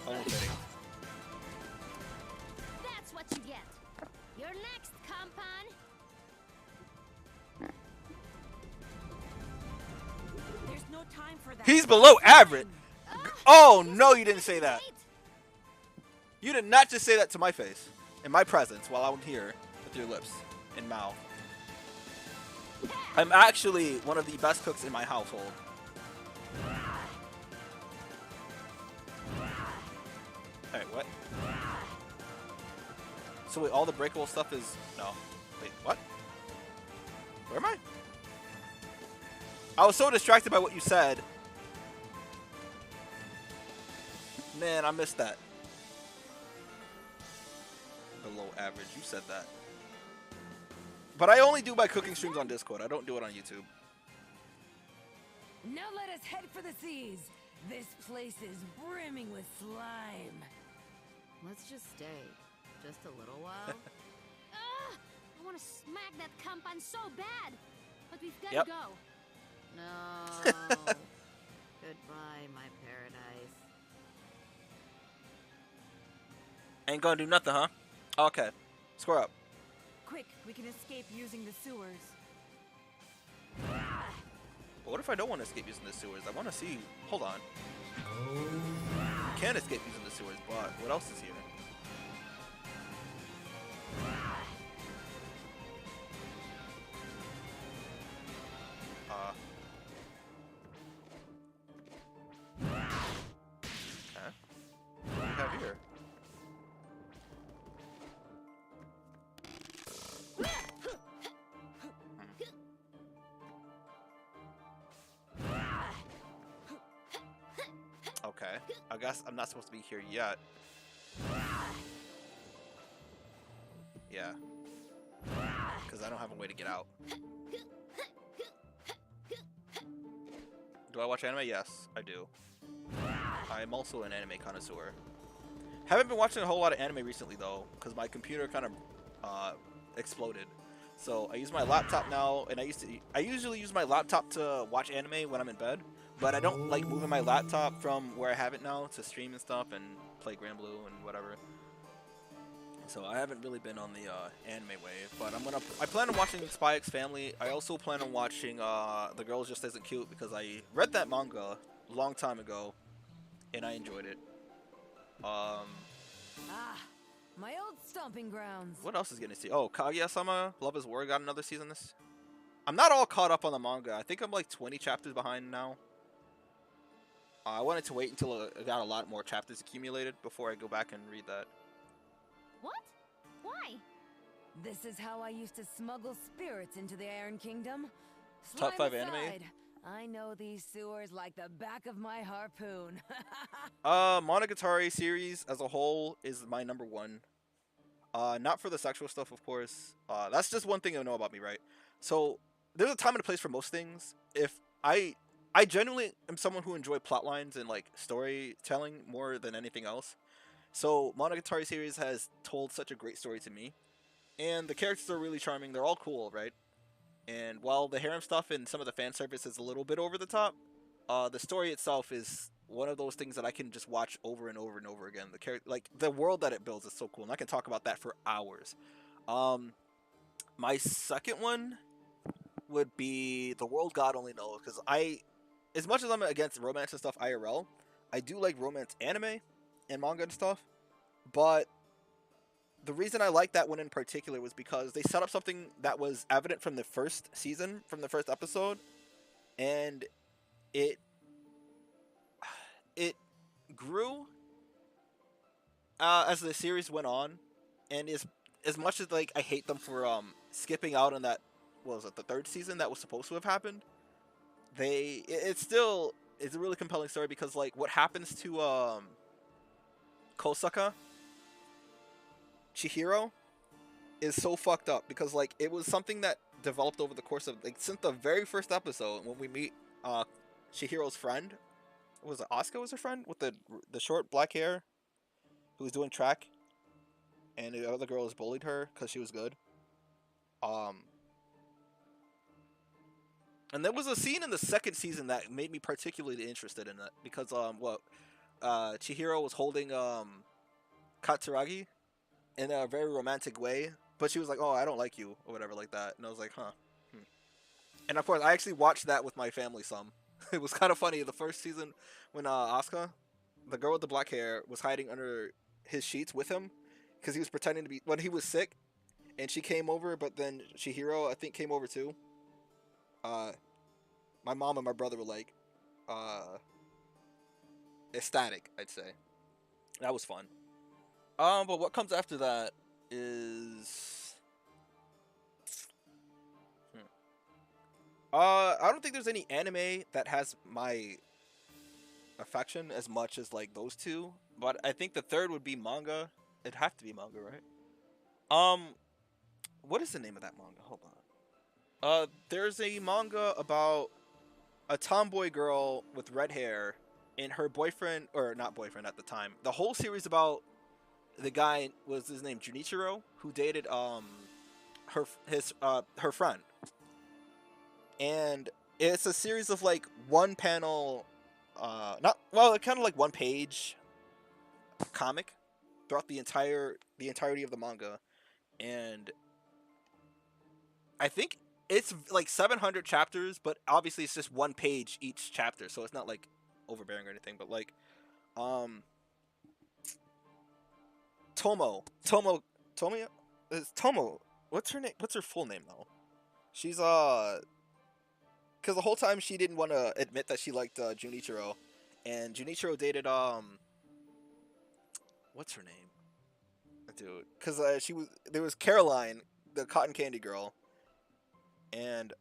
Only fitting. That's what you get. You're next, compan. There's no time for that. He's below average. Oh no, you didn't say that. You did not just say that to my face, in my presence, while I'm here with your lips and mouth. I'm actually one of the best cooks in my household. Alright, what? So wait, all the breakable stuff is... No. Wait, what? Where am I? I was so distracted by what you said. Man, I missed that. Below average, you said that. But I only do my cooking streams on Discord. I don't do it on YouTube. Now let us head for the seas. This place is brimming with slime. Let's just stay. Just a little while. I want to smack that compan so bad. But we've got Yep. to go. No. Goodbye, my paradise. Ain't gonna do nothing, huh? Okay. Square up. Quick, we can escape using the sewers. But what if I don't want to escape using the sewers? I want to see... Hold on. Can escape using the sewers, but what else is here? Okay. What do we have here? Okay. I guess I'm not supposed to be here yet. Yeah. Because I don't have a way to get out. Do I watch anime? Yes, I do. I am also an anime connoisseur. Haven't been watching a whole lot of anime recently though, because my computer kind of exploded. So I use my laptop now, and I usually use my laptop to watch anime when I'm in bed, but I don't like moving my laptop from where I have it now to stream and stuff and play Grand Blue and whatever. So I haven't really been on the anime wave, but I plan on watching Spy X Family. I also plan on watching The Girls Just Isn't Cute because I read that manga a long time ago, and I enjoyed it. Ah, my old stomping grounds. What else is getting to see? Oh, Kaguya-sama, Love is War got another season this. I'm not all caught up on the manga. I think I'm like 20 chapters behind now. I wanted to wait until I got a lot more chapters accumulated before I go back and read that. What? Why? This is how I used to smuggle spirits into the Iron Kingdom. Top Slime 5 anime? aside, I know these sewers like the back of my harpoon. Monogatari series as a whole is my number 1. Not for the sexual stuff, of course. That's just one thing you know about me, right? So there's a time and a place for most things. If I genuinely am someone who enjoy plot lines and like storytelling more than anything else. So Monogatari series has told such a great story to me, and the characters are really charming. They're all cool, right? And while the harem stuff and some of the fan service is a little bit over the top, the story itself is one of those things that I can just watch over and over and over again. Like the world that it builds is so cool, and I can talk about that for hours. My second one would be The World God Only Knows, because as much as I'm against romance and stuff IRL, I do like romance anime and manga and stuff, but the reason I like that one in particular was because they set up something that was evident from the first season, from the first episode, and it grew as the series went on, and as much as like I hate them for skipping out on that, what was it, the 3rd season that was supposed to have happened, it's a really compelling story, because like what happens to Kosaka Chihiro is so fucked up, because like it was something that developed over the course of like since the very first episode when we meet Chihiro's friend. Was it Asuka was her friend with the short black hair who was doing track, and the other girls bullied her because she was good. And there was a scene in the 2nd season that made me particularly interested in it, because Chihiro was holding Katsuragi in a very romantic way, but she was like, "Oh, I don't like you," or whatever like that, and I was like, "Huh." And of course, I actually watched that with my family some. It was kind of funny. The first season, when Asuka, the girl with the black hair, was hiding under his sheets with him, because he was pretending to be, when he was sick, and she came over, but then Chihiro, I think, came over too. My mom and my brother were like, ecstatic, I'd say. That was fun. But what comes after that is... I don't think there's any anime that has my affection as much as like those two, but I think the third would be manga. It'd have to be manga, right? What is the name of that manga? Hold on. There's a manga about a tomboy girl with red hair and her boyfriend, or not boyfriend at the time. The whole series about the guy was his name Junichiro, who dated her friend. And it's a series of like one panel, kind of like one page comic throughout the entirety of the manga, and I think it's like 700 chapters, but obviously it's just one page each chapter, so it's not like overbearing or anything. But like, Tomo is Tomo. What's her name? What's her full name though? She's because the whole time she didn't want to admit that she liked Junichiro, and Junichiro dated what's her name, dude? Because there was Caroline, the cotton candy girl, and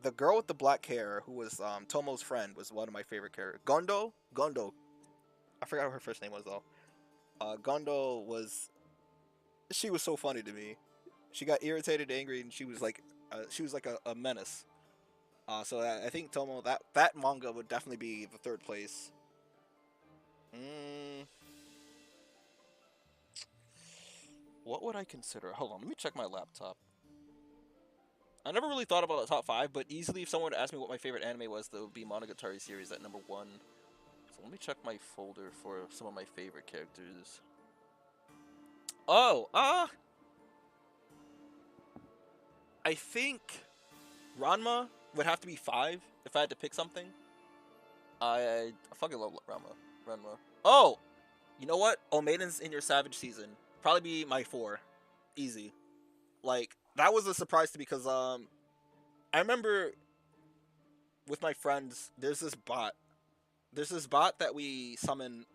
the girl with the black hair who was Tomo's friend was one of my favorite characters. Gondo. I forgot what her first name was though. Gondo she was so funny to me. She got irritated, angry, and she was like a menace. So I think Tomo, that manga would definitely be the 3rd place. What would I consider? Hold on, let me check my laptop. I never really thought about the top 5, but easily if someone asked me what my favorite anime was, that would be Monogatari series at number 1. So let me check my folder for some of my favorite characters. Oh, I think Ranma would have to be 5 if I had to pick something. I fucking love Ranma. Oh, you know what? Oh, Maidens in Your Savage Season probably be my 4, easy. Like that was a surprise to me because I remember with my friends, there's this bot there's this bot that we summon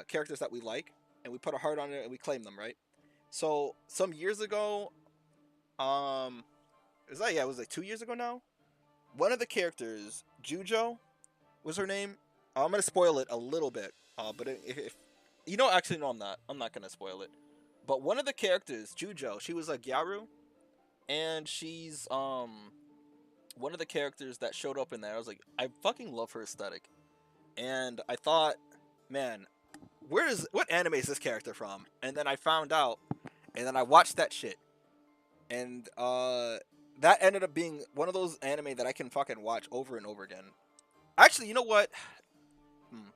characters that we like, and we put a heart on it and we claim them, right? So some years ago, it was like 2 years ago now. One of the characters, Jujo, was her name. I'm gonna spoil it a little bit, but if you know, actually no, I'm not. I'm not gonna spoil it. But one of the characters, Jujo, she was a Gyaru, and she's one of the characters that showed up in there. I was like, I fucking love her aesthetic, and I thought, man, what anime is this character from? And then I found out, and then I watched that shit, and that ended up being one of those anime that I can fucking watch over and over again. Actually, you know what?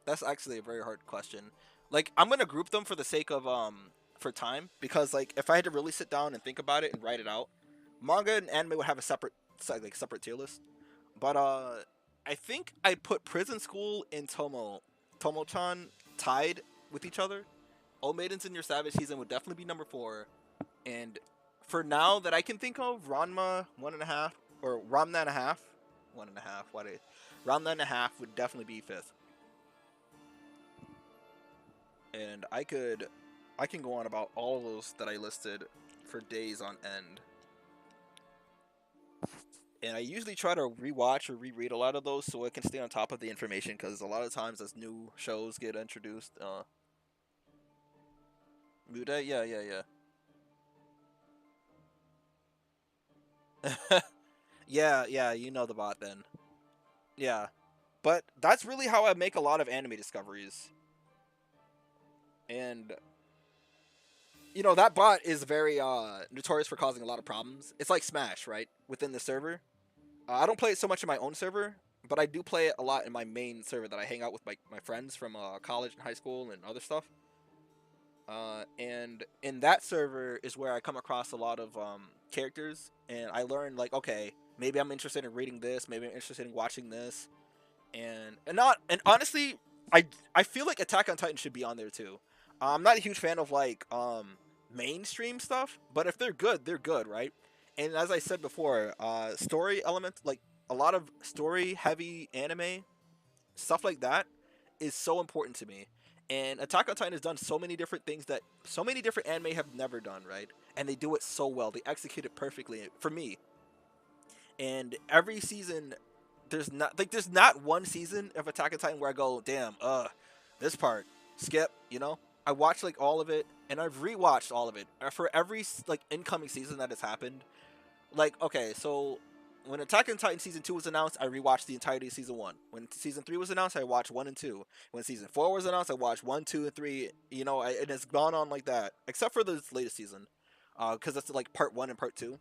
That's actually a very hard question. Like, I'm gonna group them for the sake of for time, because like if I had to really sit down and think about it and write it out, manga and anime would have a separate tier list. But I think I put Prison School and Tomo-chan tied with each other. Old Maidens in Your Savage Season would definitely be number 4, and for now that I can think of, Ranma 1.5 or Ranma and a half, 1.5. Ranma and a half would definitely be 5th. And I can go on about all of those that I listed for days on end. And I usually try to rewatch or reread a lot of those so I can stay on top of the information, because a lot of times as new shows get introduced, Mude? Yeah. Yeah, you know the bot then. Yeah. But that's really how I make a lot of anime discoveries. And you know, that bot is very notorious for causing a lot of problems. It's like Smash, right? Within the server. I don't play it so much in my own server, but I do play it a lot in my main server that I hang out with my friends from college and high school and other stuff. And in that server is where I come across a lot of characters, and I learn like, okay, maybe I'm interested in reading this, maybe I'm interested in watching this, and honestly, I feel like Attack on Titan should be on there too. I'm not a huge fan of like mainstream stuff, but if they're good, right? And as I said before, story elements, like a lot of story heavy anime stuff like that, is so important to me. And Attack on Titan has done so many different things that so many different anime have never done, right? And they do it so well. They execute it perfectly for me. And every season, there's not one season of Attack on Titan where I go, damn, this part, skip, you know? I watched like all of it, and I've rewatched all of it for every like incoming season that has happened. Like, okay, so when Attack on Titan Season 2 was announced, I rewatched the entirety of Season 1. When Season 3 was announced, I watched 1 and 2. When Season 4 was announced, I watched 1, 2, and 3. You know, and it's gone on like that. Except for this latest season. Because that's like Part 1 and Part 2.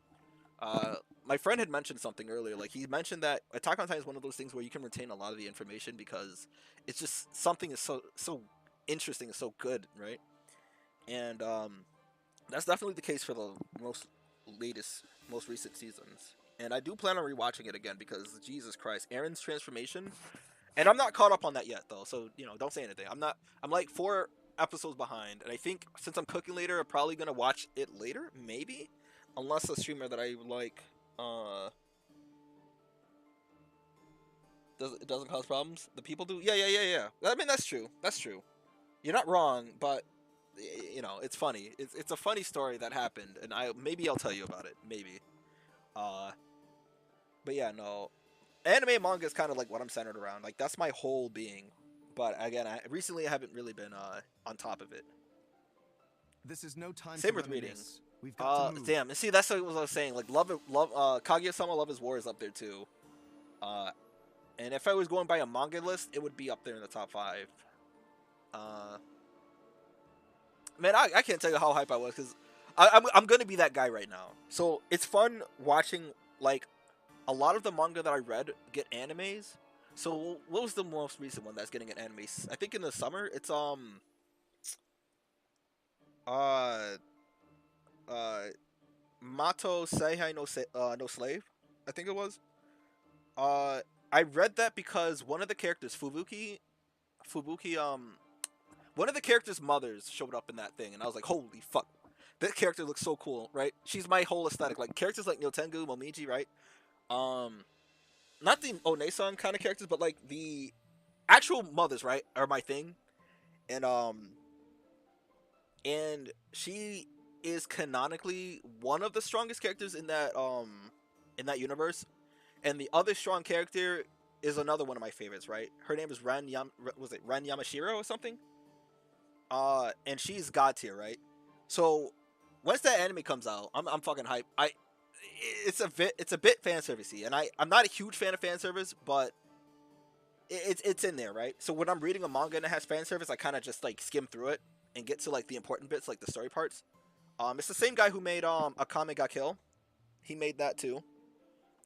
My friend had mentioned something earlier. Like, he mentioned that Attack on Titan is one of those things where you can retain a lot of the information because it's just something is so interesting and so good, right? And that's definitely the case for the most recent seasons. And I do plan on rewatching it again because Jesus Christ, Aaron's transformation, and I'm not caught up on that yet though. So you know, don't say anything. I'm like 4 episodes behind, and I think since I'm cooking later, I'm probably gonna watch it later, maybe, unless a streamer that I like doesn't cause problems. The people do. Yeah. I mean, that's true. You're not wrong, but you know, it's funny. It's a funny story that happened, and maybe I'll tell you about it. Maybe. But yeah, no. Anime and manga is kind of like what I'm centered around. Like, that's my whole being. But again, recently I haven't really been on top of it. This is no time Same to with reading. reminisce. We've got to move. Damn. And see, that's what I was saying. Like, Kaguya-sama Love is War is up there too. And if I was going by a manga list, it would be up there in the top 5. Man, I can't tell you how hype I was because I'm gonna be that guy right now. So it's fun watching like a lot of the manga that I read get animes. So what was the most recent one that's getting an anime? I think in the summer. It's Mato Seihai no Slave. I think it was. I read that because one of the characters, Fubuki, one of the characters' mothers showed up in that thing, and I was like, holy fuck, that character looks so cool, right? She's my whole aesthetic. Like, characters like Nyotengu, Momiji, right? Not the Onesan kind of characters, but like the actual mothers, right, are my thing, and she is canonically one of the strongest characters in that universe, and the other strong character is another one of my favorites, right? Her name is Ren Yamashiro or something? And she's god tier, right? So once that anime comes out, I'm fucking hyped. It's a bit fan servicey, and I'm not a huge fan of fan service, but it's in there, right? So when I'm reading a manga and it has fan service, I kind of just like skim through it and get to like the important bits, like the story parts. It's the same guy who made Akame ga Kill. He made that too,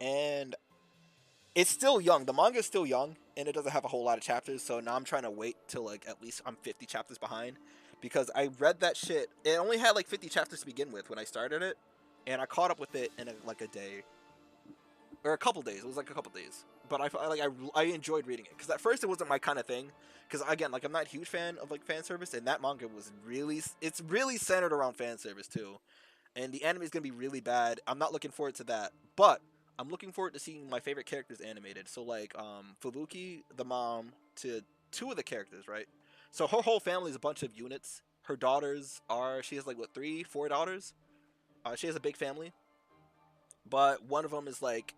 and it's still young. The manga is still young, and it doesn't have a whole lot of chapters. So now I'm trying to wait till like at least I'm 50 chapters behind, because I read that shit. It only had like 50 chapters to begin with when I started it, and I caught up with it in like a day or a couple days. It was like a couple days, but I enjoyed reading it, because at first it wasn't my kind of thing. Because again, like I'm not a huge fan of like fan service, and that manga was it's really centered around fan service too, and the anime is gonna be really bad. I'm not looking forward to that, but I'm looking forward to seeing my favorite characters animated. So like Fubuki, the mom, to two of the characters, right? So her whole family is a bunch of units. Her daughters she has like what, 3, 4 daughters. She has a big family, but one of them is like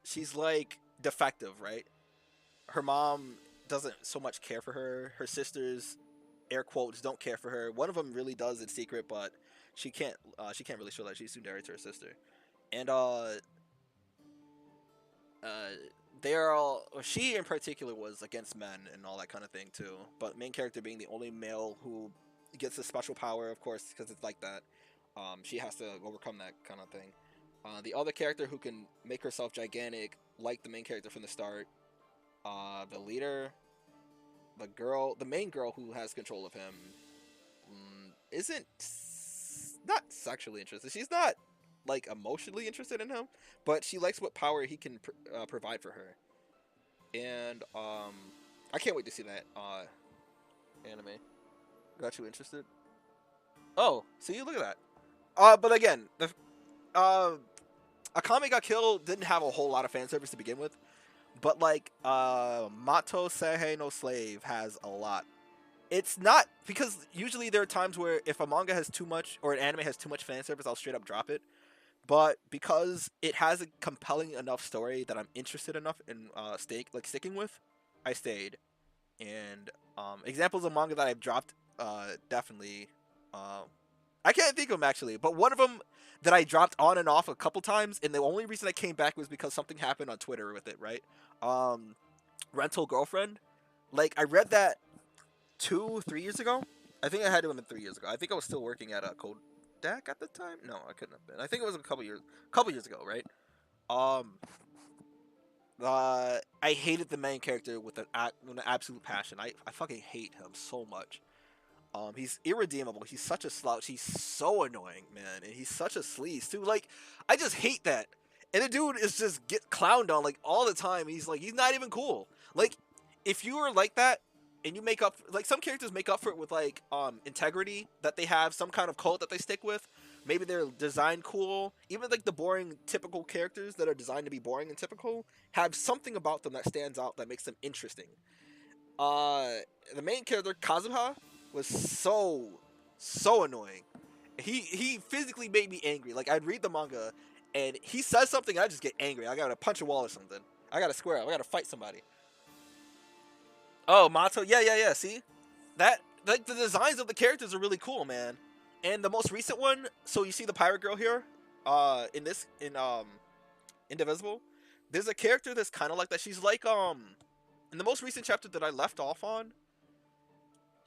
she's like defective, right? Her mom doesn't so much care for her. Her sisters, air quotes, don't care for her. One of them really does in secret, but she can't really show that. She's tsundere to her sister. And they're all, she in particular was against men and all that kind of thing too. But main character being the only male who gets a special power, of course, because it's like that. She has to overcome that kind of thing. The other character who can make herself gigantic, like the main character from the start. The leader, the main girl who has control of him, isn't not sexually interested. She's not like emotionally interested in him, but she likes what power he can provide for her. And I can't wait to see that anime. Got you interested? Oh, see, look at that. But again, the Akame ga Kill didn't have a whole lot of fan service to begin with. But like Mato Seihei no Slave has a lot. It's not, because usually there are times where if a manga has too much or an anime has too much fan service, I'll straight up drop it. But because it has a compelling enough story that I'm interested enough in sticking with, I stayed. And examples of manga that I've dropped, definitely. I can't think of them actually, but one of them that I dropped on and off a couple times, and the only reason I came back was because something happened on Twitter with it, right? Rental Girlfriend. Like, I read that 2-3 years ago. I think I had to have been 3 years ago. I think I was still working at Kodak at the time. No, I couldn't have been. I think it was a couple years ago, right? I hated the main character with an absolute passion. I fucking hate him so much. He's irredeemable. He's such a slouch. He's so annoying, man, and he's such a sleaze too. Like, I just hate that. And the dude is just get clowned on like all the time. He's not even cool. Like, if you were like that and you make up, like, some characters make up for it with like integrity, that they have some kind of cult that they stick with. Maybe they're designed cool. Even like the boring typical characters that are designed to be boring and typical have something about them that stands out that makes them interesting. The main character Kazuha was so annoying. He physically made me angry. Like, I'd read the manga and he says something and I just get angry. I gotta punch a wall or something. I gotta square up. I gotta fight somebody. Oh, Mato. Yeah. See? That, like, the designs of the characters are really cool, man. And the most recent one, so you see the pirate girl here, in Indivisible. There's a character that's kind of like that. She's like, in the most recent chapter that I left off on,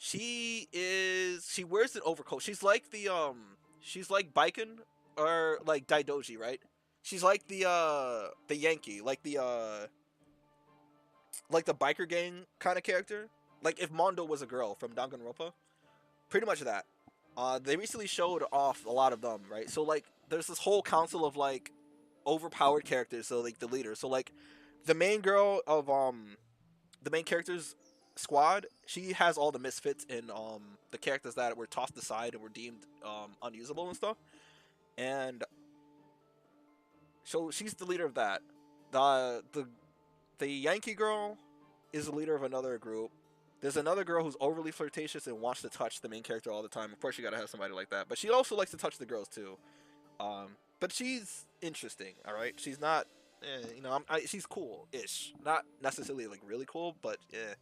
she wears an overcoat. She's like she's like Baiken or like Daidoji, right? She's like the Yankee, like the biker gang kind of character. Like if Mondo was a girl from Danganronpa, pretty much that. They recently showed off a lot of them, right? So like there's this whole council of like overpowered characters. So like the leader. So like the main girl of the main character's squad, she has all the misfits and the characters that were tossed aside and were deemed unusable and stuff. And so she's the leader of that. The Yankee girl, is the leader of another group. There's another girl who's overly flirtatious and wants to touch the main character all the time. Of course, you gotta have somebody like that. But she also likes to touch the girls too. But she's interesting. All right, she's not. You know, she's cool-ish. Not necessarily like really cool, but yeah.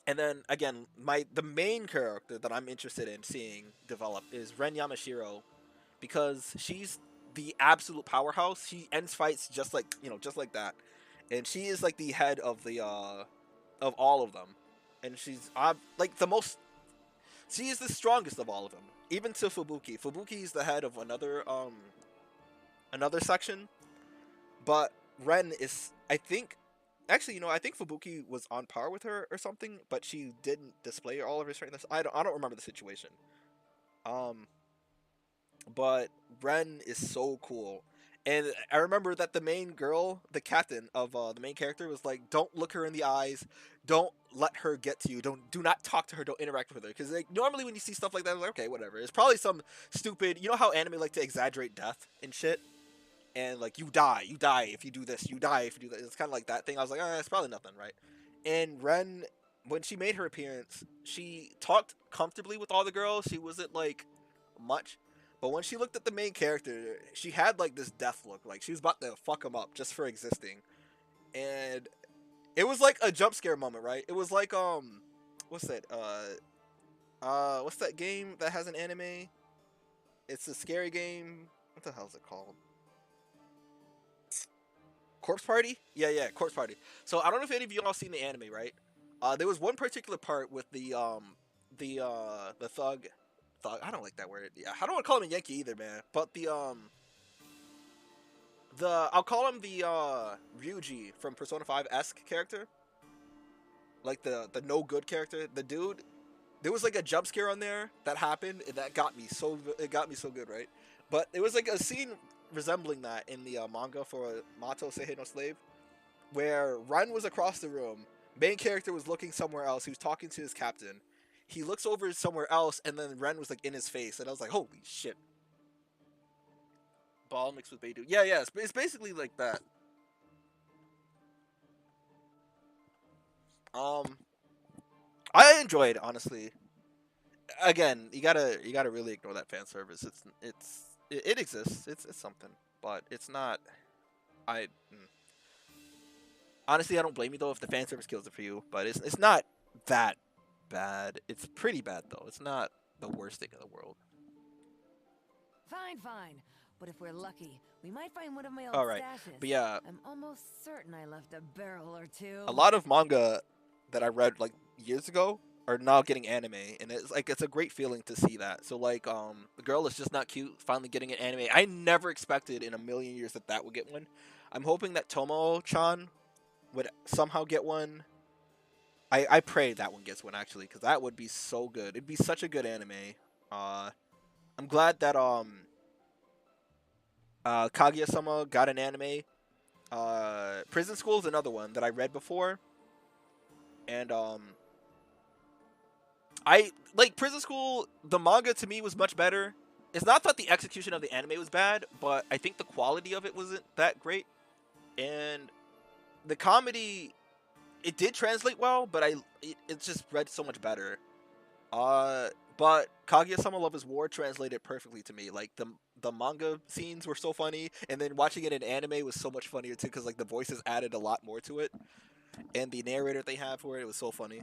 And then again, the main character that I'm interested in seeing develop is Ren Yamashiro, because she's the absolute powerhouse. She ends fights just like just like that, and she is like the head of the of all of them, and she's like the most. She is the strongest of all of them, even to Fubuki. Fubuki is the head of another section, but Ren is, I think, actually, I think Fubuki was on par with her or something, but she didn't display all of her strength. I don't remember the situation. But Ren is so cool. And I remember that the main girl, the captain of the main character, was like, "Don't look her in the eyes. Don't let her get to you. Do not talk to her. Don't interact with her." Because like normally when you see stuff like that, I'm like, okay, whatever. It's probably some stupid. You know how anime like to exaggerate death and shit, and like you die if you do this, you die if you do that. It's kind of like that thing. I was like, it's probably nothing, right? And Ren, when she made her appearance, she talked comfortably with all the girls. She wasn't like much. But when she looked at the main character, she had like this death look, like she was about to fuck him up just for existing. And it was like a jump scare moment, right? It was like what's that? What's that game that has an anime? It's a scary game. What the hell is it called? Corpse Party? Yeah, Corpse Party. So I don't know if any of you all seen the anime, right? There was one particular part with the thug. I don't like that word. Yeah, I don't want to call him a Yankee either, man. But I'll call him the Ryuji from Persona 5-esque character, like the no good character. The dude, there was like a jump scare on there that happened, and that got me so good, right? But it was like a scene resembling that in the manga for Mato Seihei no Slave, where Ren was across the room, main character was looking somewhere else. He was talking to his captain. He looks over somewhere else, and then Ren was like in his face, and I was like, "Holy shit!" Ball mixed with Beidou. Yeah, it's basically like that. I enjoyed it, honestly. Again, you gotta really ignore that fan service. It exists. It's something, but it's not. Honestly, I don't blame you though if the fan service kills it for you, but it's not that bad. It's pretty bad though. It's not the worst thing in the world. Fine. But if we're lucky, we might find one of my old Alright, stashes. but yeah, I'm almost certain I left a barrel or two. a lot of manga that I read like years ago are now getting anime, and it's a great feeling to see that. So like the girl is just not cute finally getting an anime. I never expected in a million years that would get one. I'm hoping that Tomo-chan would somehow get one. I pray that one gets one actually, because that would be so good. It'd be such a good anime. I'm glad that Kaguya-sama got an anime. Prison School is another one that I read before, and I like Prison School. The manga to me was much better. It's not that the execution of the anime was bad, but I think the quality of it wasn't that great, and the comedy, it did translate well, but it just read so much better. But Kaguya-sama Love is War translated perfectly to me. Like the manga scenes were so funny, and then watching it in anime was so much funnier too, because like the voices added a lot more to it, and the narrator they have for it was so funny.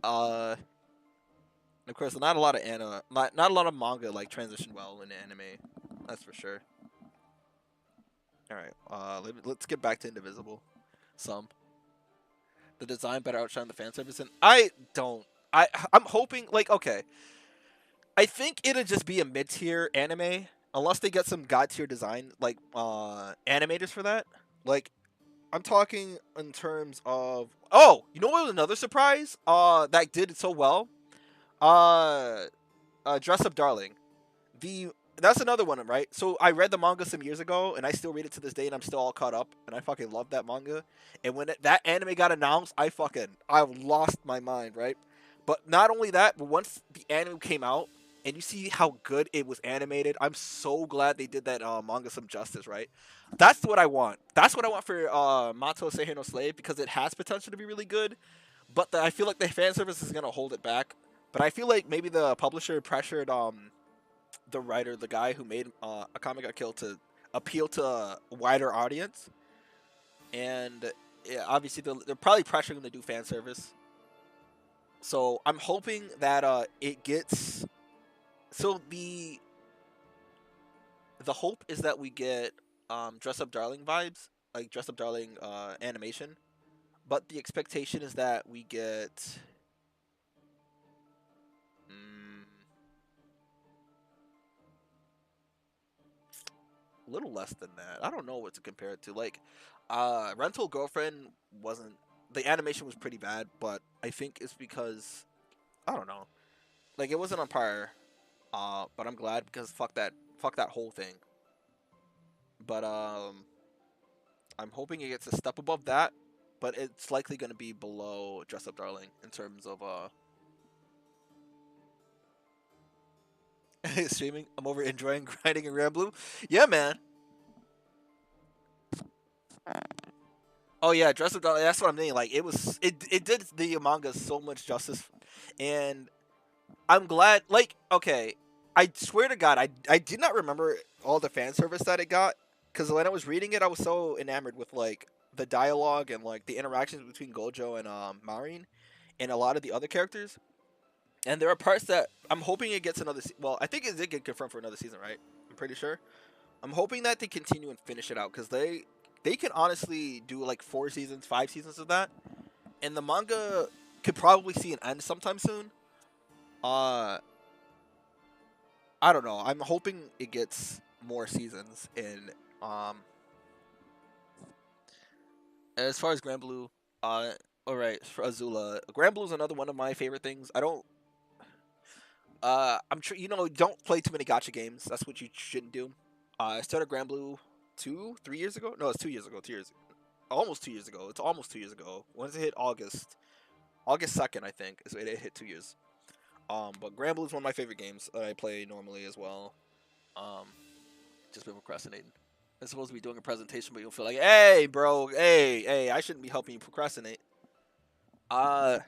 Of course, not a lot of manga like transition well into anime. That's for sure. All right, let's get back to Indivisible. The design better outshine the fan service, and I'm hoping, like, okay, I think it'll just be a mid-tier anime unless they get some god-tier design like animators for that. Like, I'm talking in terms of, oh, you know what was another surprise that did so well? Dress Up Darling. That's another one, right? So I read the manga some years ago, and I still read it to this day, and I'm still all caught up, and I fucking love that manga. And when that anime got announced, I lost my mind, right? But not only that, but once the anime came out, and you see how good it was animated. I'm so glad they did that manga some justice, right? That's what I want. That's what I want for Mato Seihei no Slave, because it has potential to be really good. But I feel like the fan service is gonna hold it back. But I feel like maybe the publisher pressured the writer, the guy who made Akame Got Killed, to appeal to a wider audience. And yeah, obviously they're probably pressuring him to do fan service. So I'm hoping that it gets. So the hope is that we get Dress Up Darling vibes, like Dress Up Darling animation. But the expectation is that we get a little less than that. I don't know what to compare it to. Like, Rental Girlfriend wasn't. The animation was pretty bad, but I think it's because I don't know. Like, it wasn't on par. But I'm glad, because fuck that whole thing. But I'm hoping it gets a step above that, but it's likely going to be below Dress Up Darling in terms of streaming. I'm over enjoying grinding in Granblue. Yeah, man. Oh yeah, Dress Up Darling. That's what I'm saying. Like, it did the manga so much justice, and I'm glad. Like, okay, I swear to God, I did not remember all the fan service that it got, because when I was reading it, I was so enamored with like the dialogue and like the interactions between Gojo and Marin, and a lot of the other characters. And there are parts that I'm hoping it gets another. Well, I think it did get confirmed for another season, right? I'm pretty sure. I'm hoping that they continue and finish it out, because they can honestly do like 4 seasons, 5 seasons of that, and the manga could probably see an end sometime soon. I don't know. I'm hoping it gets more seasons. And as far as Granblue, all right, for Azula, Granblue is another one of my favorite things. I don't. I'm sure don't play too many gacha games. That's what you shouldn't do. I started Granblue 3 years ago. No, it's 2 years ago. 2 years, almost 2 years ago. It's almost 2 years ago. Once it hit August 2nd, I think, is when it hit 2 years. But Granblue is one of my favorite games that I play normally as well. Just been procrastinating. I'm supposed to be doing a presentation, but you'll feel like, hey, bro, hey, I shouldn't be helping you procrastinate. Yeah,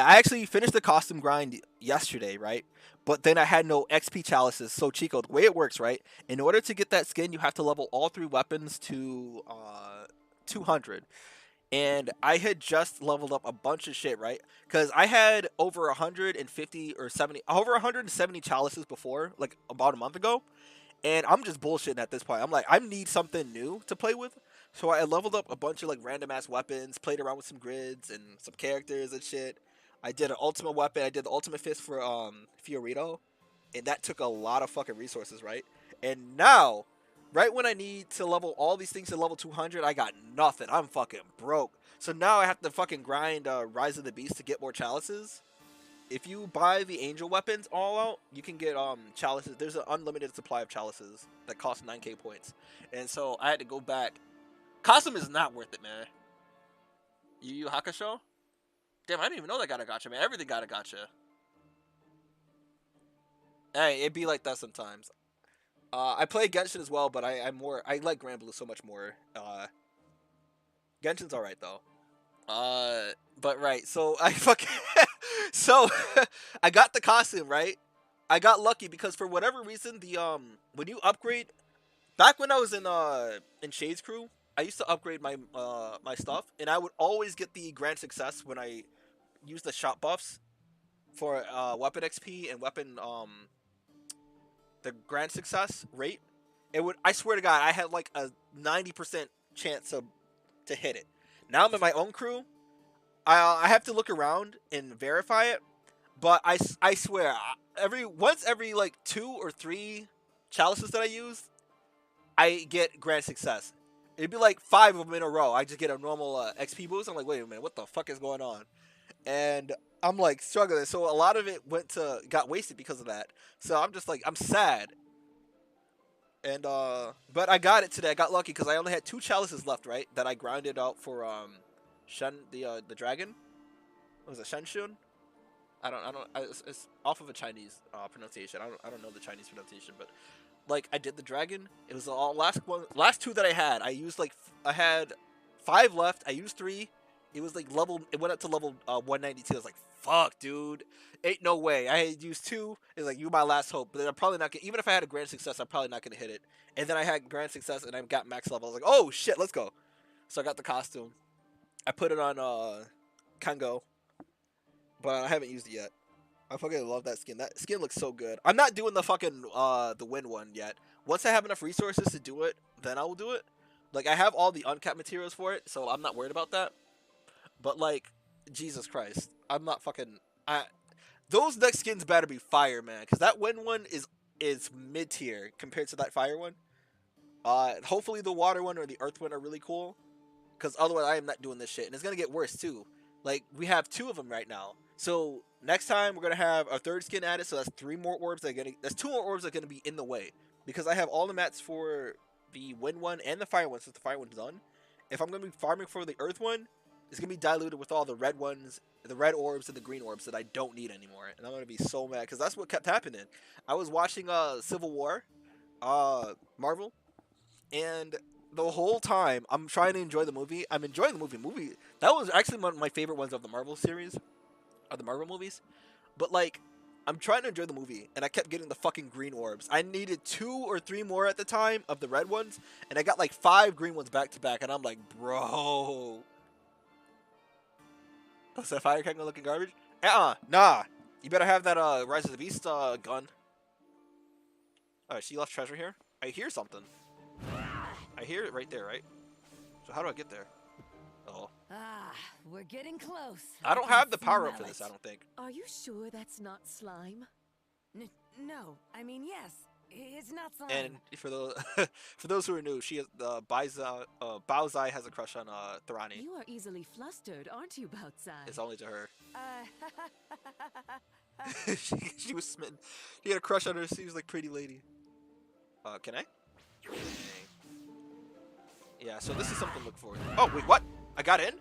I actually finished the costume grind yesterday, right? But then I had no XP chalices. So Chico, the way it works, right? In order to get that skin, you have to level all 3 weapons to 200. And I had just leveled up a bunch of shit, right? Because I had over 150 or 70, over 170 chalices before, like about a month ago. And I'm just bullshitting at this point. I'm like, I need something new to play with. So I leveled up a bunch of like random ass weapons, played around with some grids and some characters and shit. I did an ultimate weapon. I did the ultimate fist for Fiorito, and that took a lot of fucking resources, right? And now, right when I need to level all these things to level 200, I got nothing. I'm fucking broke. So now I have to fucking grind Rise of the Beast to get more chalices. If you buy the angel weapons all out, you can get chalices. There's an unlimited supply of chalices that cost 9k points. And so I had to go back. Costume is not worth it, man. Yu Yu Hakusho? Damn, I didn't even know that got a gacha, man. Everything got a gacha. Hey, it be like that sometimes. I play Genshin as well, but I like Granblue so much more. Genshin's alright though. But right, so I fucking so I got the costume, right? I got lucky because for whatever reason the when you upgrade, back when I was in Shades Crew, I used to upgrade my my stuff, and I would always get the grand success when I used the shop buffs for weapon XP and weapon the grand success rate. It would, I swear to God, I had like a 90% chance to hit it. Now I'm in my own crew. I have to look around and verify it, but I swear once every like 2 or 3 chalices that I use, I get grand success. It'd be like 5 of them in a row. I just get a normal XP boost. I'm like, wait a minute, what the fuck is going on? And I'm like struggling. So a lot of it got wasted because of that. So I'm just like, I'm sad. And but I got it today. I got lucky because I only had 2 chalices left, right? That I grinded out for Shen, the dragon. What was it, Shenshun? It's off of a Chinese pronunciation. I don't know the Chinese pronunciation, but like I did the dragon. It was the last two that I had. I used like I had 5 left. I used 3. It was like level. It went up to level 192. I was like, fuck, dude, ain't no way. I had used 2. It's like you my last hope, but then I'm probably not gonna. Even if I had a grand success, I'm probably not gonna hit it. And then I had grand success, and I got max level. I was like, oh shit, let's go. So I got the costume. I put it on Kango, but I haven't used it yet. I fucking love that skin. That skin looks so good. I'm not doing the fucking the wind one yet. Once I have enough resources to do it, then I will do it. Like I have all the uncapped materials for it, so I'm not worried about that. But like, Jesus Christ, I'm not fucking. Those next skins better be fire, man, because that wind one is mid tier compared to that fire one. Hopefully the water one or the earth one are really cool, because otherwise I am not doing this shit, and it's gonna get worse too. Like we have 2 of them right now. So next time we're gonna have a 3rd skin added, so that's 3 more orbs that's 2 more orbs that are gonna be in the way. Because I have all the mats for the wind one and the fire one, since the fire one's done. If I'm gonna be farming for the earth one, it's gonna be diluted with all the red ones, the red orbs and the green orbs that I don't need anymore. And I'm gonna be so mad, because that's what kept happening. I was watching Civil War, Marvel, and the whole time I'm trying to enjoy the movie. I'm enjoying the movie. That was actually one of my favorite ones of the Marvel series. Of the Marvel movies, but like I'm trying to enjoy the movie and I kept getting the fucking green orbs. I needed 2 or 3 more at the time of the red ones, and I got like 5 green ones back to back, and I'm like, bro, is that fire can't go looking garbage? Nah, you better have that Rise of the Beast gun. Alright, she left treasure here. I hear something. I hear it right there, right? So how do I get there? Oh. Ah, we're getting close. I don't have the power up for this, I don't think. Are you sure that's not slime? No, I mean, yes, it's not slime. And for those for those who are new, she has Baozai has a crush on Thorani. You are easily flustered, aren't you, Baozai? It's only to her. she was smitten. He had a crush on her. She was like pretty lady. Can I? Yeah. So this is something to look forward to. Oh wait, what? I got in?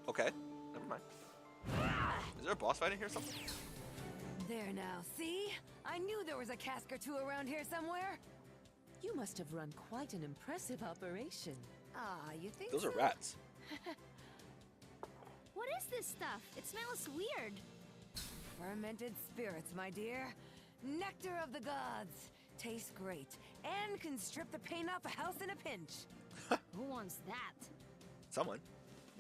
Okay, never mind. Is there a boss fight in here or something? There now, see? I knew there was a cask or 2 around here somewhere. You must have run quite an impressive operation. Ah, you think Those so? are rats. What is this stuff? It smells weird. Fermented spirits, my dear. Nectar of the gods. Tastes great and can strip the paint off a house in a pinch. Who wants that? Someone.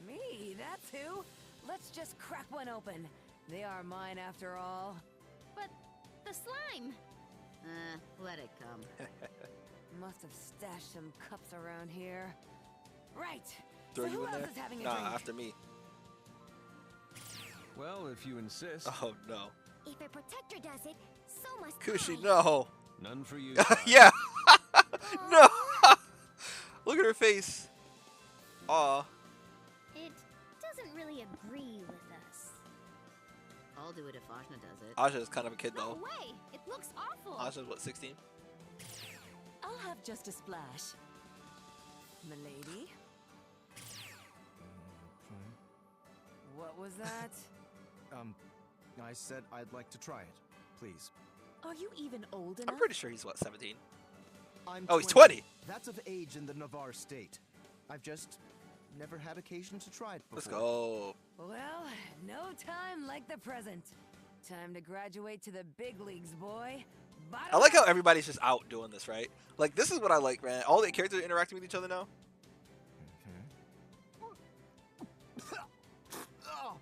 Me, that's who. Let's just crack one open. They are mine after all. But the slime. Let it come. Must have stashed some cups around here. Right. Throw so you who in else there? is having a Nah, drink? after me. Well, if you insist. Oh no. If a protector does it, so must Kushi, I. no. None for you. Yeah. No. Look at her face. Aw. It doesn't really agree with us. I'll do it if Ashna does it. Asha's kind of a kid No though. way! It looks awful. Asha's what, 16? I'll have just a splash. Milady? What was that? I said I'd like to try it. Please. Are you even old enough? I'm pretty sure he's what, 17? I'm Oh, he's 20. That's of age in the Navarre state. I've just never had occasion to try it before. Let's go. Well, no time like the present. Time to graduate to the big leagues, boy. I like how everybody's just out doing this, right? Like, this is what I like, man. All the characters are interacting with each other now. Oh,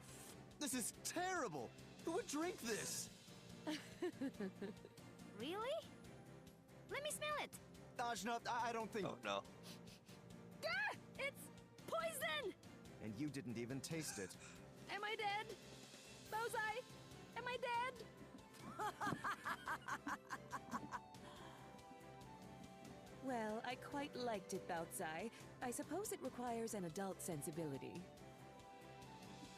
this is terrible. Who would drink this? Really? Let me smell it. Ajna, I don't think. Oh, no. Ah! It's poison! And you didn't even taste it. Am I dead? Bozai? Am I dead? Well, I quite liked it, Baozai. I suppose it requires an adult sensibility.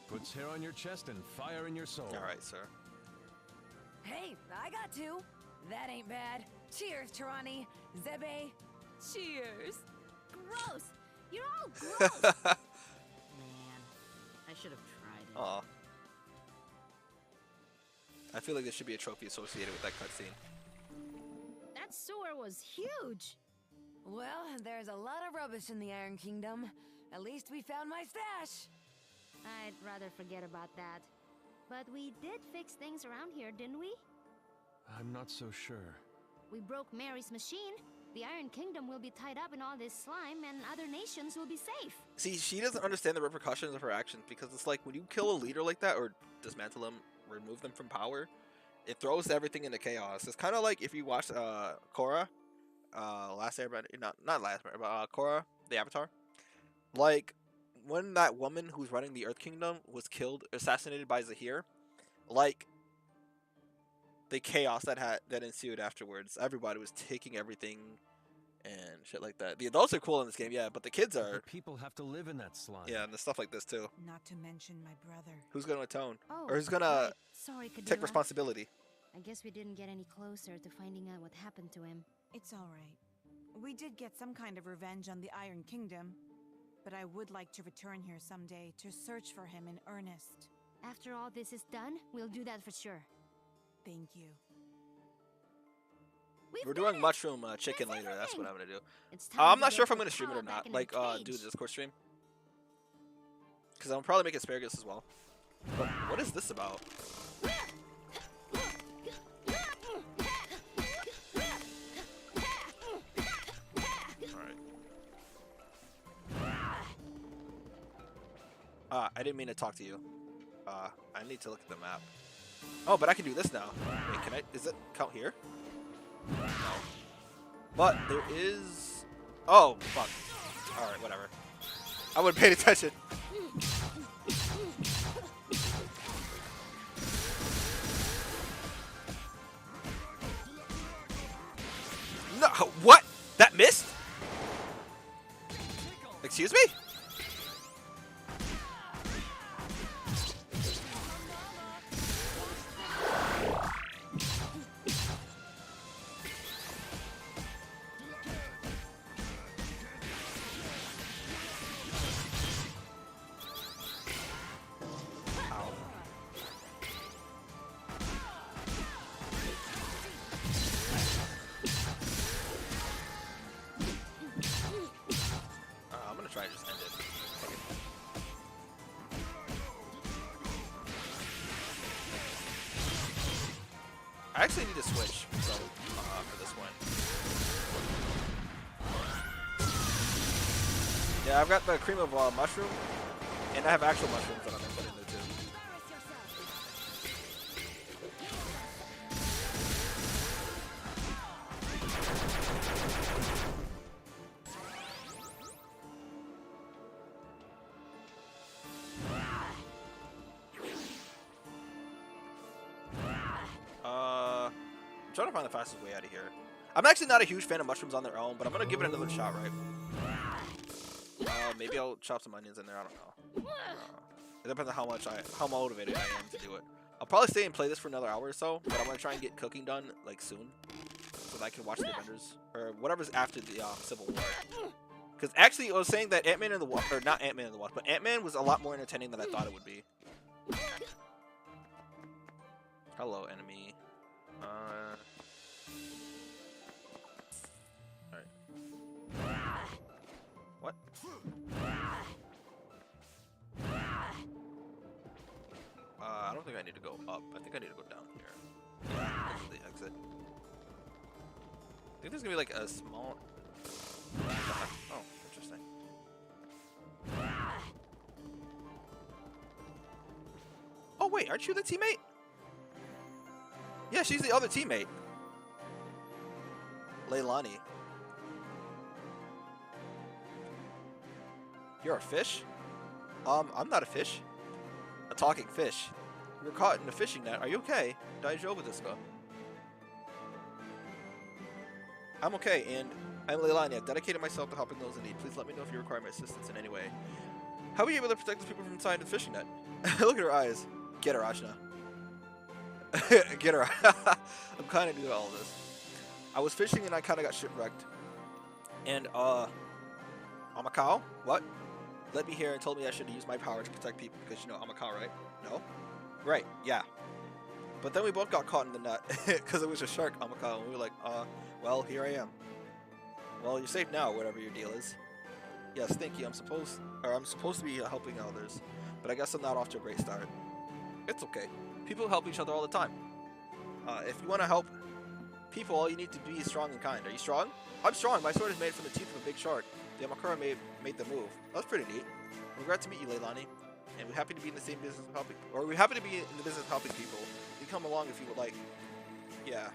Puts hair on your chest and fire in your soul. All right, sir. Hey, I got 2. That ain't bad. Cheers, Tirani. Zebe. Cheers! Gross! You're all gross! Man, I should have tried it. Aw. I feel like there should be a trophy associated with that cutscene. That sewer was huge. Well, there's a lot of rubbish in the Iron Kingdom. At least we found my stash. I'd rather forget about that. But we did fix things around here, didn't we? I'm not so sure. We broke Mary's machine. The Iron Kingdom will be tied up in all this slime, and other nations will be safe. See, she doesn't understand the repercussions of her actions, because it's like when you kill a leader like that or dismantle them, remove them from power, it throws everything into chaos. It's kind of like if you watch Korra, Last Airbender, not Last Airbender, but Korra, the Avatar. Like when that woman who's running the Earth Kingdom was killed, assassinated by Zahir, like the chaos that ensued afterwards. Everybody was taking everything and shit like that. The adults are cool in this game, yeah, but the kids are. The people have to live in that slime. Yeah, and the stuff like this too. Not to mention my brother. Who's gonna atone? Oh, Or who's gonna right. Sorry, Kadira. take responsibility? I guess we didn't get any closer to finding out what happened to him. It's all right. We did get some kind of revenge on the Iron Kingdom, but I would like to return here someday to search for him in earnest. After all this is done, we'll do that for sure. Thank you. We're doing mushroom chicken That's later. That's what I'm gonna do. It's time I'm to not get sure if I'm the gonna stream it or power back not. in Like, her do a cage. Discord stream. Because I'll probably make asparagus as well. But what is this about? Alright. I didn't mean to talk to you. I need to look at the map. Oh, but I can do this now. Wait, can I? Is it count here? No. But there is. Oh, fuck. Alright, whatever. I wouldn't pay attention. No, what? That missed? Excuse me? I'm gonna try to just end it. Fuck it. I actually need to switch so, for this one. Yeah, I've got the cream of mushroom, and I have actual mushrooms that I'm gonna put in there too. I'm trying to find the fastest way out of here. I'm actually not a huge fan of mushrooms on their own, but I'm gonna give it another shot, right? Maybe I'll chop some onions in there. I don't know. It depends on how motivated I am to do it. I'll probably stay and play this for another hour or so, but I'm gonna try and get cooking done like soon, so that I can watch the Avengers or whatever's after the Civil War. Because actually, I was saying that Ant-Man and the Wasp, or not Ant-Man and the Wasp, but Ant-Man was a lot more entertaining than I thought it would be. Hello, enemy. Alright. What? I don't think I need to go up. I think I need to go down here. Yeah, this is the exit. I think there's gonna be like a small. Oh, interesting. Oh wait, aren't you the teammate? Yeah, she's the other teammate. Leilani. You're a fish? I'm not a fish. A talking fish. You were caught in a fishing net. Are you okay? Daijoubu desu ka? I'm okay, and I'm Leilani. I've dedicated myself to helping those in need. Please let me know if you require my assistance in any way. How are you able to protect those people from inside the fishing net? Look at her eyes. Get her, Ashna. Get her. I'm kind of new to all this. I was fishing and I kind of got shipwrecked. And, I'm a cow? What? Led me here and told me I should use my power to protect people because, you know, I'm a cow, right? No? Right, yeah. But then we both got caught in the net because it was a shark, Amaka, and we were like, well, here I am. Well, you're safe now, whatever your deal is. Yes, thank you. I'm supposed to be helping others, but I guess I'm not off to a great start. It's okay. People help each other all the time. If you want to help people, all you need to be is strong and kind. Are you strong? I'm strong. My sword is made from the teeth of a big shark. The Amakura made the move. That's pretty neat. We're glad to meet you, Leilani. And we're happy to be in the same business of helping, or we're happy to be in the business of helping people. You can come along if you would like. Yeah.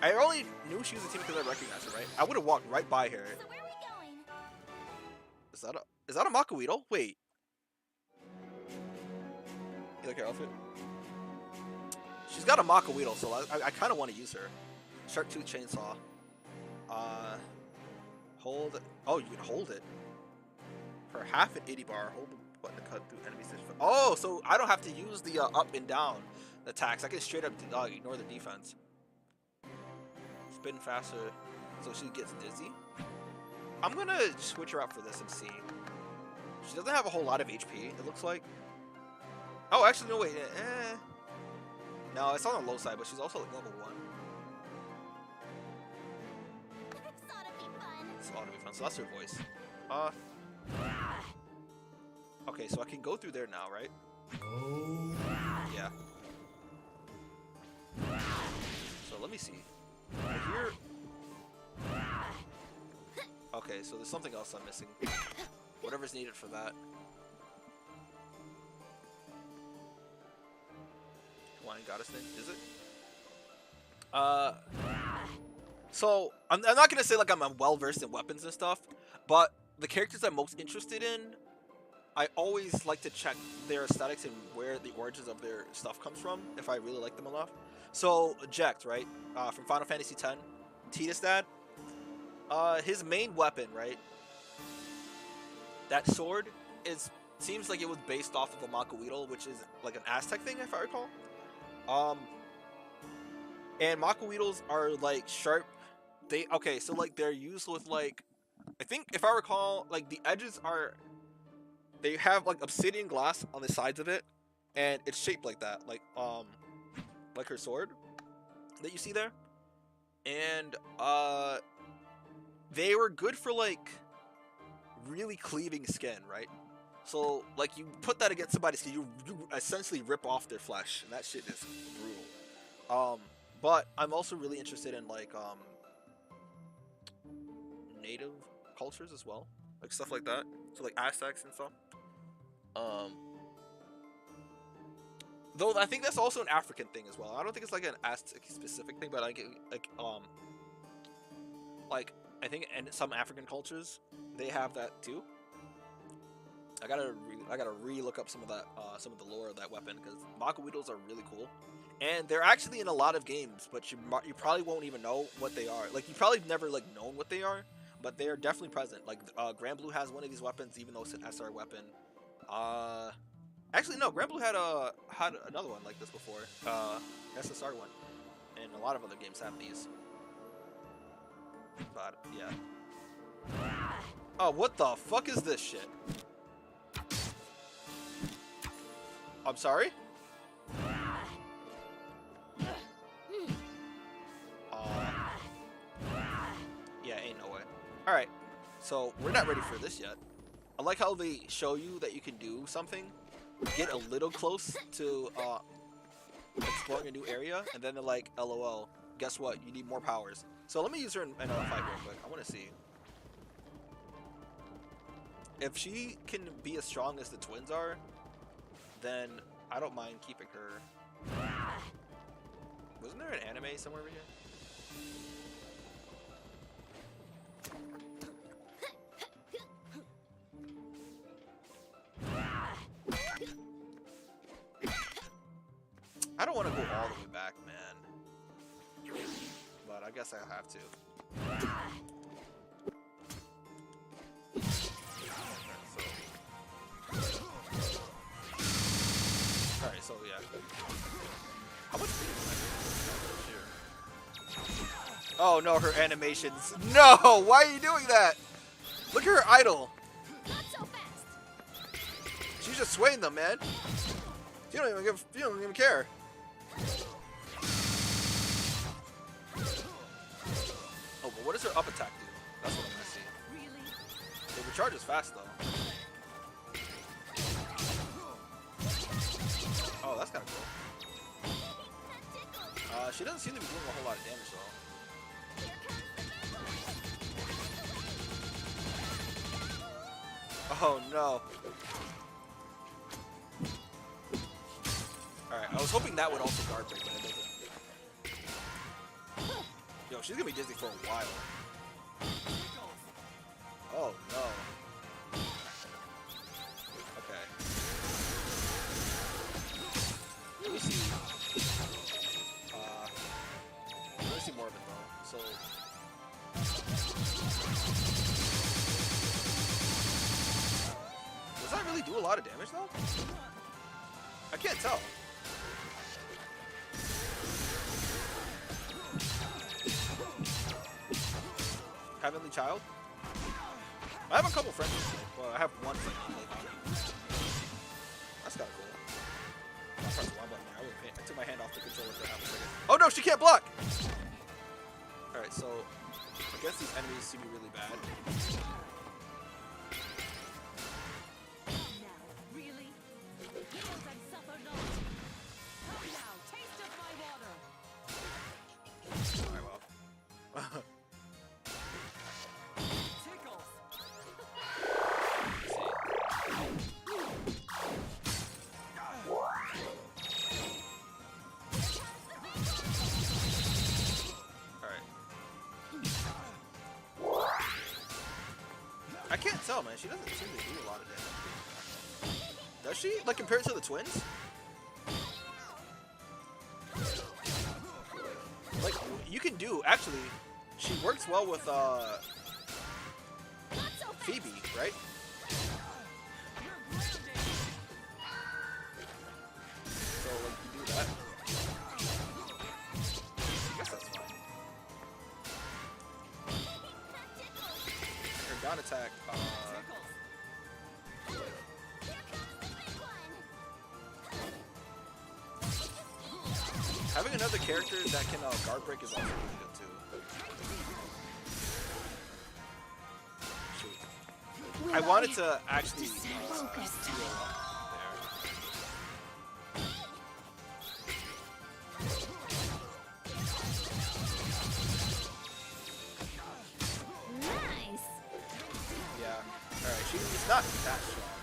I only knew she was a team because I recognized her, right? I would have walked right by her. So where are we going? Is that a Makuito? Wait. You like her outfit? She's got a Makuito, so I kind of want to use her. Shark Tooth Chainsaw. Hold it. Oh, you can hold it. For half an 80 bar, hold the button to cut through enemy stitch. Oh, so I don't have to use the up and down attacks. I can straight up ignore the defense. Spin faster, so she gets dizzy. I'm gonna switch her up for this and see. She doesn't have a whole lot of HP, it looks like. Oh, actually, no, wait. No, it's on the low side, but she's also like level 1. This ought to be fun. This ought to be fun. So that's her voice. Okay, so I can go through there now, right? Yeah. So let me see. I hear. Okay, so there's something else I'm missing. Whatever's needed for that. Hawaiian goddess name, is it? So I'm not gonna say like I'm well versed in weapons and stuff, but the characters I'm most interested in, I always like to check their aesthetics and where the origins of their stuff comes from, if I really like them enough. So Jecht, right, from Final Fantasy X, Tidus dad, his main weapon, right, that sword seems like it was based off of a Makuito, which is like an Aztec thing, if I recall. And Makuitos are like sharp. So like they're used with like, I think if I recall, like the edges are, they have like obsidian glass on the sides of it, and it's shaped like that, like her sword that you see there. And they were good for like really cleaving skin, right? So like you put that against somebody's skin, you essentially rip off their flesh, and that shit is brutal. But I'm also really interested in like native cultures as well, like stuff like that. So like Aztecs and stuff. Though I think that's also an African thing as well. I don't think it's like an Aztec specific thing, but I think in some African cultures they have that too. I gotta re-look up some of that, some of the lore of that weapon, because Makuitos are really cool, and they're actually in a lot of games, but you probably won't even know what they are. Like you probably never like known what they are, but they are definitely present. Like Granblue has one of these weapons, even though it's an SR weapon. Actually no, Granblue had another one like this before, SSR one, and a lot of other games have these. But yeah. Oh, what the fuck is this shit? I'm sorry? Yeah, ain't no way. Alright, so we're not ready for this yet. I like how they show you that you can do something, get a little close to exploring a new area, and then they're like, LOL, guess what? You need more powers. So let me use her in another fight real quick. I want to see. If she can be as strong as the twins are, then I don't mind keeping her. Wasn't there an anime somewhere over here? I don't want to go all the way back, man. But I guess I'll have to. Alright, so yeah. How much food is here? Oh no, her animations. No! Why are you doing that? Look at her idol. Not so fast. She's just swaying them, man. You don't even care. But what does her up attack do? That's what I want to see. Really? It recharges fast though. Oh, that's kind of cool. She doesn't seem to be doing a whole lot of damage though. Oh no. Alright, I was hoping that would also guard break, but it doesn't. Yo, she's gonna be dizzy for a while. Oh no. Okay. Let me see. Let me see more of it though. So. Does that really do a lot of damage though? I can't tell. Heavenly Child? I have a couple friends with it, but I have one friend who played on it. That's kinda cool. I pressed the Y button there. I took my hand off the controller for half a second. Oh no, she can't block! Alright, so I guess these enemies seem to be really bad. Now, really? Yield and suffer not. Come now, taste of my water. Alright, well. Tickles. Alright. I can't tell, man. She doesn't seem to do a lot of damage. Does she? Like, compared to the twins? Like, you can do, actually, she works well with, Phoebe, right? So, like, you do that. I guess that's fine. Her down attack, having another character that can guard break is also really good too. Shoot. I wanted to actually steal there. Nice. Yeah. Alright, she's not that strong.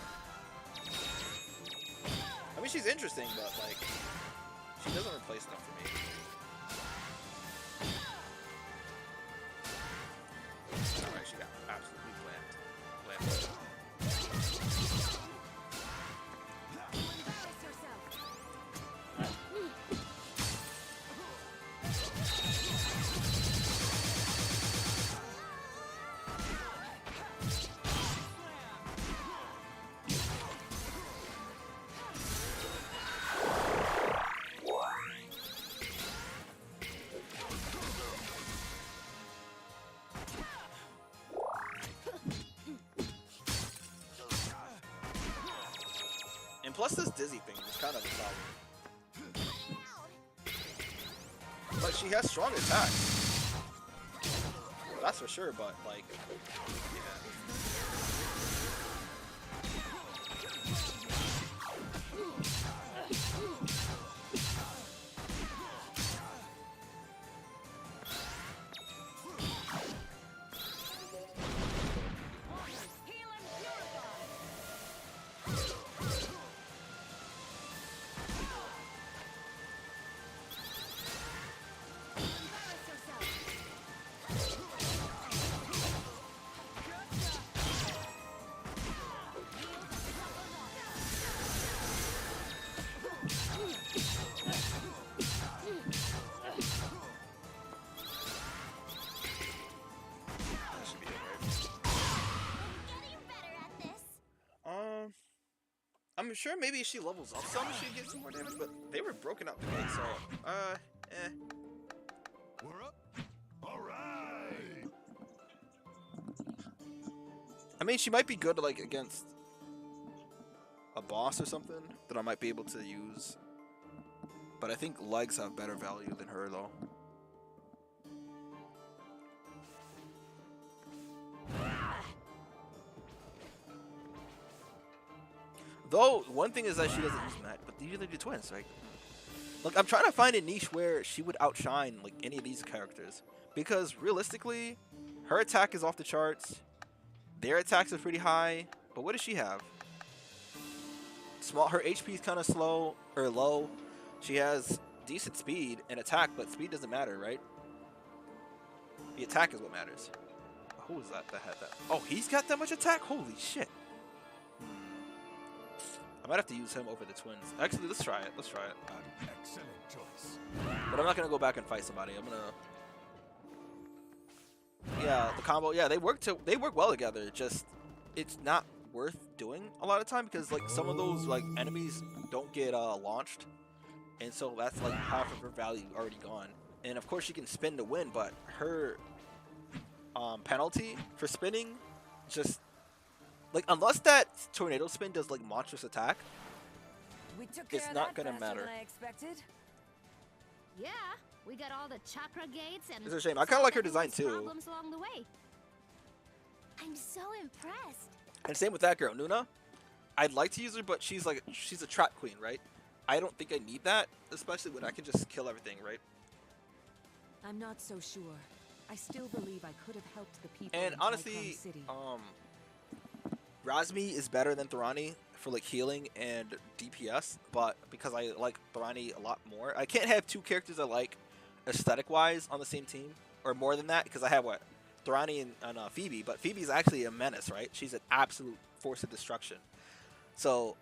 I mean, she's interesting, but like, she doesn't replace them for me. Alright, she got absolutely bland. And plus this dizzy thing is kind of a problem. But she has strong attacks. That's for sure, but like, yeah. I'm sure maybe if she levels up some, she'd get some more damage, but they were broken up today, so, eh. We're up. All right. I mean, she might be good, like, against a boss or something that I might be able to use. But I think legs have better value than her, though. Though one thing is that she doesn't use Matt, but these are the twins, right? Look, I'm trying to find a niche where she would outshine like any of these characters, because realistically, her attack is off the charts. Their attacks are pretty high, but what does she have? Small. Her HP is kind of slow or low. She has decent speed and attack, but speed doesn't matter, right? The attack is what matters. Who was that had that? Oh, he's got that much attack? Holy shit. I might have to use him over the twins. Actually, let's try it. Let's try it. Excellent choice. But I'm not gonna go back and fight somebody. I'm gonna. Yeah, the combo. Yeah, they work well together. Just it's not worth doing a lot of time because like some of those like enemies don't get launched, and so that's like half of her value already gone. And of course she can spin to win, but her penalty for spinning just like unless that tornado spin does like monstrous attack, We took care it's of not that gonna faster matter. than I expected. Yeah, we got all the chakra gates and It's a shame. I kinda like her solved design, everyone's too. problems along the way. I'm so impressed. And same with that girl, Nuna. I'd like to use her, but she's a trap queen, right? I don't think I need that, especially when I can just kill everything, right? I'm not so sure. I still believe I could have helped the people And in honestly, Tycon City. Razmi is better than Thorani for like healing and DPS, but because I like Thorani a lot more, I can't have two characters I like aesthetic-wise on the same team, or more than that, because I have what? Thorani and Phoebe, but Phoebe's actually a menace, right? She's an absolute force of destruction. So,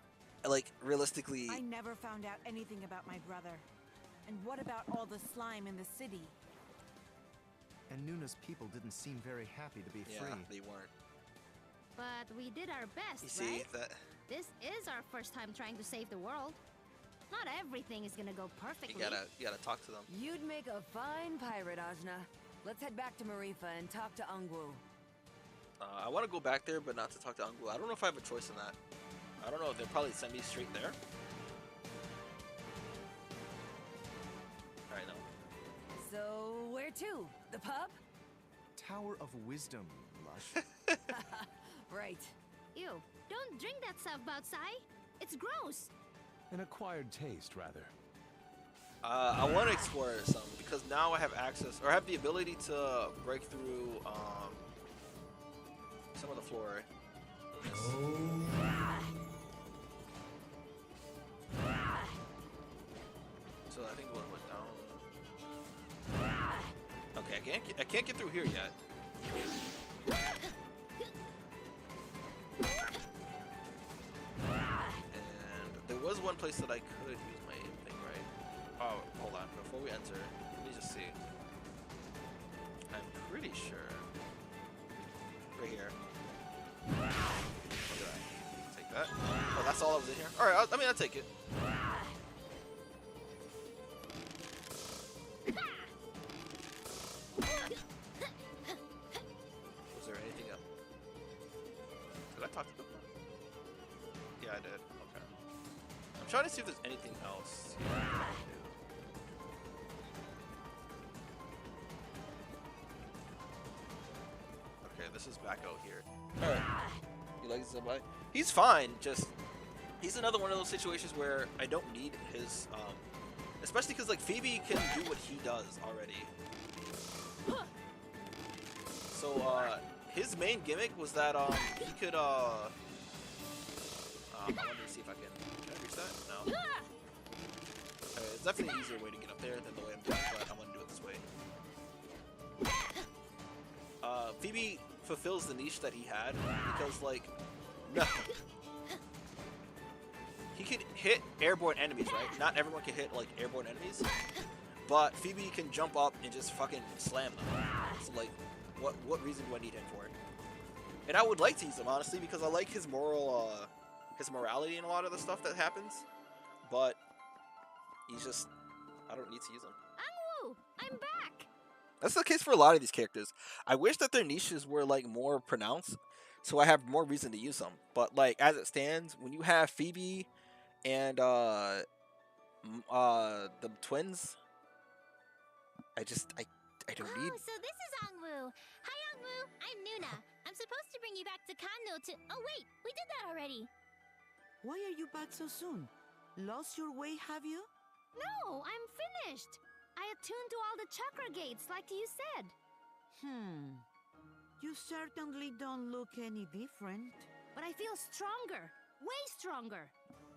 like, realistically... I never found out anything about my brother. And what about all the slime in the city? And Nuna's people didn't seem very happy to be Yeah, free. they weren't. But we did our best, You see, right? that This is our first time trying to save the world. Not everything is gonna go perfectly. you gotta talk to them. You'd make a fine pirate, Ajna. Let's head back to Marifa and talk to Ungwu. I want to go back there, but not to talk to Ungwu. I don't know if I have a choice in that. I don't know. They'll probably send me straight there. Alright, no. So, where to? The pub? Tower of Wisdom, Lush. Right. Ew, don't drink that stuff, Baotsai. It's gross. An acquired taste, rather. I want to explore some because now I have access or have the ability to break through some of the floor. So I think one went down. Okay, I can't get through here yet. And there was one place that I could use my thing, right? Oh, hold on. Before we enter, let me just see. I'm pretty sure. Right here. Look at that. Take that. Oh, that's all that was in here? Alright, I'll take it. Was there anything else? Did I talk to them? Yeah, I did. Okay. I'm trying to see if there's anything else here I can do. Okay, this is back out here. Alright. You like somebody? He's fine, just... He's another one of those situations where I don't need his, especially because, like, Phoebe can do what he does already. So, his main gimmick was that, he could, I wanted to see if I can I reach that? No. Okay, it's definitely an easier way to get up there than the way I'm doing it, but I want to do it this way. Phoebe fulfills the niche that he had, because, like, no. He can hit airborne enemies, right? Not everyone can hit, like, airborne enemies. But Phoebe can jump up and just fucking slam them. So, like, what reason do I need him for it? And I would like to use him, honestly, because I like his his morality in a lot of the stuff that happens. But he's just, I don't need to use him. Ungwu, I'm back. That's the case for a lot of these characters. I wish that their niches were, like, more pronounced, so I have more reason to use them. But, like, as it stands, when you have Phoebe and the twins, I don't need. Oh, so this is Ungwu. Hi, Ungwu. I'm Nuna. I'm supposed to bring you back to Kanno to... Oh, wait. We did that already. Why are you back so soon? Lost your way, have you? No, I'm finished. I attuned to all the chakra gates, like you said. You certainly don't look any different. But I feel stronger, way stronger.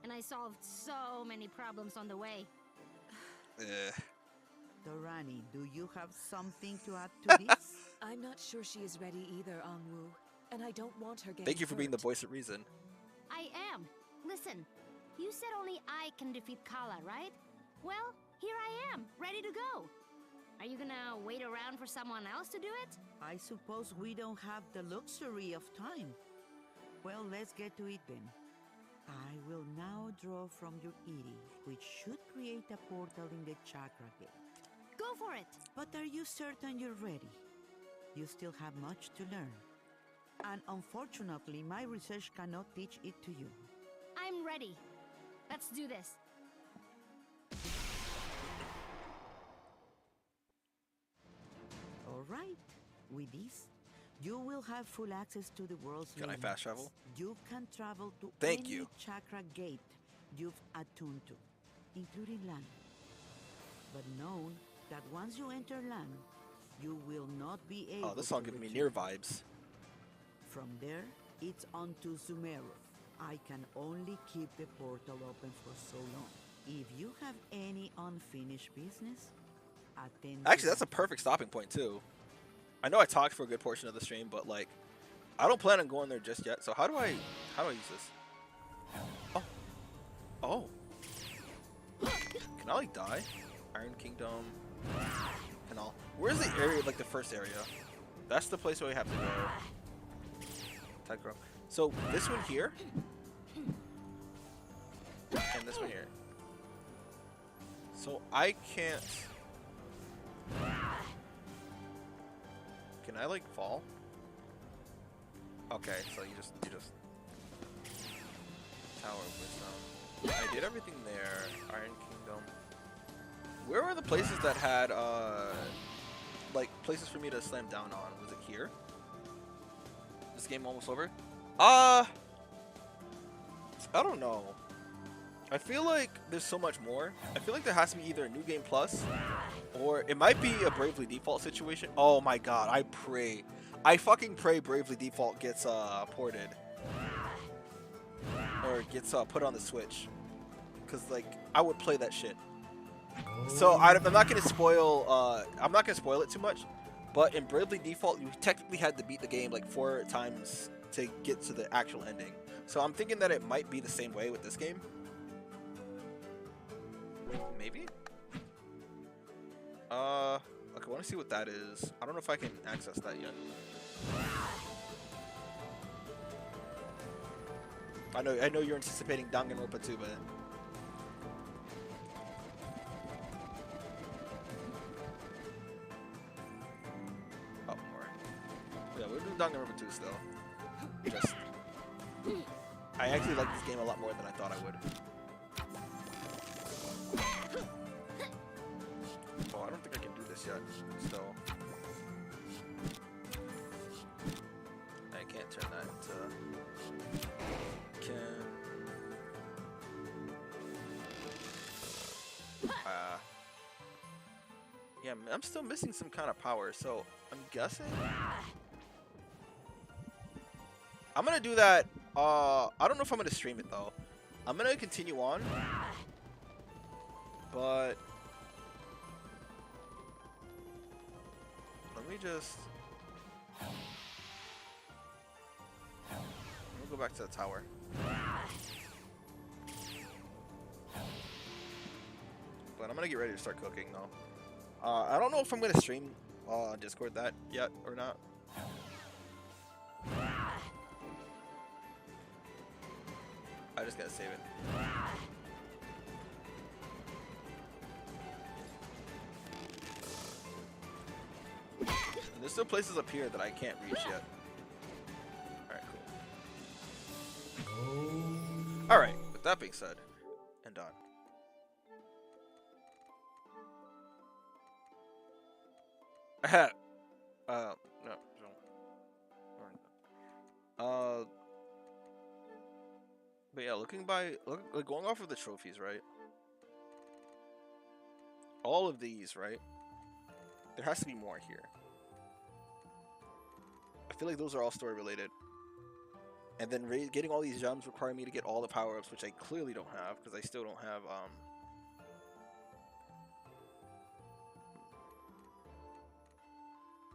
And I solved so many problems on the way. Dorani, do you have something to add to this? I'm not sure she is ready either, Angwu. And I don't want her getting Thank you for being the hurt. voice of reason. I am. Listen, you said only I can defeat Kala, right? Well, here I am, ready to go. Are you gonna wait around for someone else to do it? I suppose we don't have the luxury of time. Well, let's get to it then. I will now draw from your Iri, which should create a portal in the chakra gate. Go for it! But are you certain you're ready? You still have much to learn. And unfortunately, my research cannot teach it to you. I'm ready. Let's do this. All right. With this, you will have full access to the world's Can I limits. fast travel? You can travel to Thank any you. chakra gate you've attuned to, including land. But know that once you enter land, you will not be able Oh, this song to giving me return. near vibes. From there, it's on to Sumeru. I can only keep the portal open for so long. If you have any unfinished business, attend to Actually, that's a that. perfect stopping point too. I know I talked for a good portion of the stream, but like, I don't plan on going there just yet. So how do I use this? Oh. Can I like die? Iron Kingdom. And all. Where's the area? Like the first area. That's the place where we have to go. Tygrow. So this one here. And this one here. So I can't. Can I like fall? Okay, so you just Tower of Wisdom. I did everything there. Iron Kingdom. Where were the places that had like places for me to slam down on? Was it here? This game almost over? I don't know. I feel like there's so much more. I feel like there has to be either a New Game Plus or it might be a Bravely Default situation. Oh my god, I fucking pray Bravely Default gets ported. Or gets put on the Switch. Cause like, I would play that shit. So I'm not gonna spoil it too much. But in Bravely Default, you technically had to beat the game like 4 times to get to the actual ending. So I'm thinking that it might be the same way with this game. Maybe? Okay, I want to see what that is. I don't know if I can access that yet. I know you're anticipating Danganronpa 2, but oh, alright. Yeah, we're doing Danganronpa 2 still. Just I actually like this game a lot more than I thought I would. Oh, I don't think I can do this yet. Still. I can't turn that into... Yeah, I'm still missing some kind of power, so I'm guessing... I'm gonna do that, I don't know if I'm gonna stream it though. I'm gonna continue on. But... let me just... let me go back to the tower. But I'm gonna get ready to start cooking though. I don't know if I'm gonna stream Discord that yet or not. I just gotta save it. And there's still places up here that I can't reach yet. Alright, cool. Alright, with that being said, and done. No, don't. But yeah, like going off of the trophies, right? All of these, right? There has to be more here. I feel like those are all story related. And then getting all these gems require me to get all the power-ups, which I clearly don't have, because I still don't have,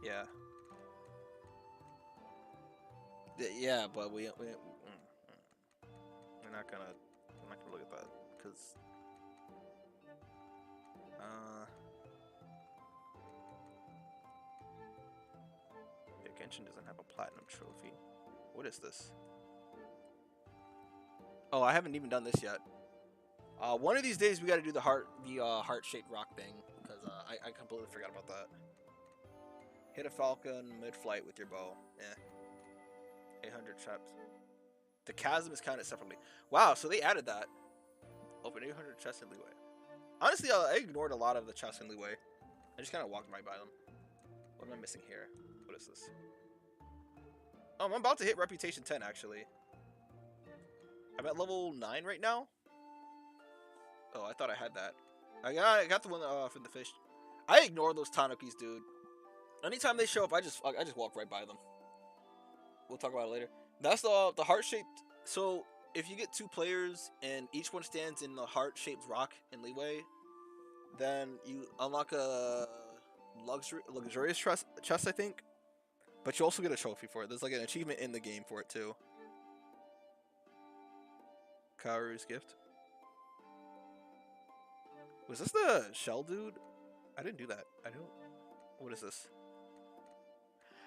yeah. Yeah, but we're not gonna look at that, because, yeah, Genshin doesn't have a platinum trophy. What is this? Oh, I haven't even done this yet. One of these days we got to do the heart-shaped rock thing, because I completely forgot about that. Hit a falcon mid-flight with your bow. Eh. 800 traps. The chasm is counted separately. Wow, so they added that. Open 800 chests in leeway. Honestly, I ignored a lot of the chests in leeway. I just kind of walked right by them. What am I missing here? What is this? Oh, I'm about to hit reputation 10 actually. I'm at level 9 right now. Oh, I thought I had that. I got the one from the fish. I ignore those Tanukis, dude. Anytime they show up, I just walk right by them. We'll talk about it later. That's the heart-shaped. So if you get 2 players and each one stands in the heart-shaped rock in leeway, then you unlock a luxurious chest, I think. But you also get a trophy for it. There's like an achievement in the game for it too. Kaoru's gift. Was this the shell dude? I didn't do that. I don't. What is this?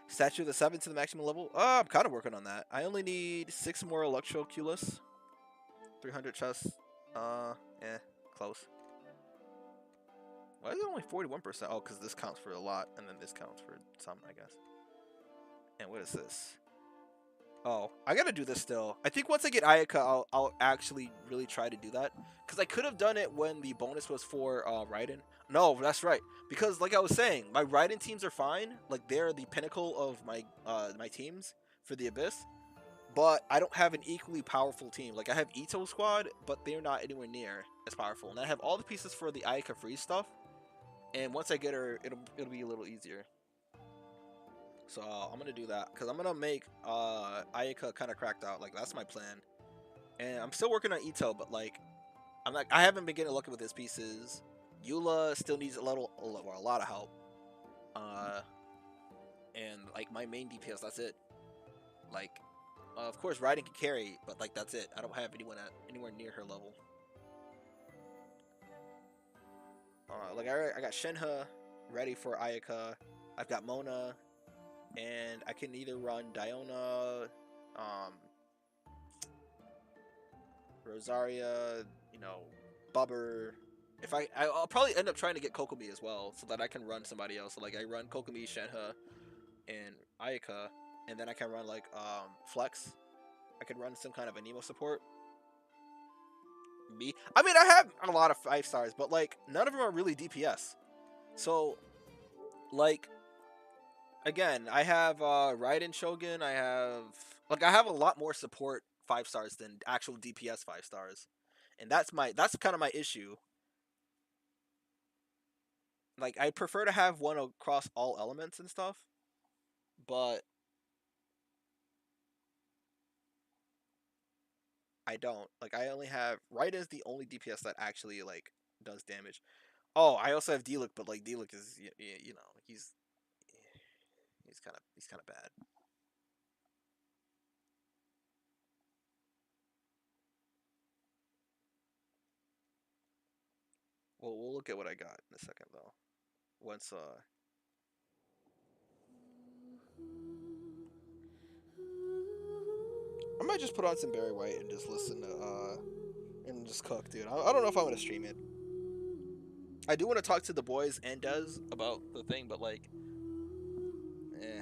Statue of the 7 to the maximum level? Oh, I'm kind of working on that. I only need 6 more Electroculus. 300 chests. Close. Why is it only 41%? Oh, because this counts for a lot, and then this counts for some, I guess. And what is this? Oh, I gotta do this still. I think once I get Ayaka, I'll actually really try to do that. Because I could have done it when the bonus was for Raiden. No, that's right. Because like I was saying, my Raiden teams are fine. Like they're the pinnacle of my my teams for the Abyss. But I don't have an equally powerful team. Like I have Ito squad, but they're not anywhere near as powerful. And I have all the pieces for the Ayaka freeze stuff. And once I get her, it'll be a little easier. So I'm gonna do that because I'm gonna make Ayaka kind of cracked out. Like that's my plan. And I'm still working on Ito, but like I haven't been getting lucky with his pieces. Eula still needs a lot of help. And like my main DPS, that's it. Like, of course Raiden can carry, but like that's it. I don't have anyone anywhere near her level. Like I got Shenhe ready for Ayaka. I've got Mona, and I can either run Diona, Rosaria, Bubber. If I'll probably end up trying to get Kokomi as well, so that I can run somebody else. So like I run Kokomi, Shenhe, and Ayaka, and then I can run like Flex. I could run some kind of Anemo support. I mean, I have a lot of 5 stars, but like none of them are really DPS. So like again, I have Raiden Shogun. I have a lot more support 5 stars than actual DPS 5 stars, and that's kind of my issue. Like I prefer to have one across all elements and stuff, but I don't. Like I only have Raiden is the only DPS that actually like does damage. Oh, I also have Diluc, but like Diluc is he's kind of bad. Well, we'll look at what I got in a second though. Once I might just put on some Barry White and just listen to and just cook, dude. I don't know if I'm gonna stream it. I do want to talk to the boys and Dez about the thing, but like, eh.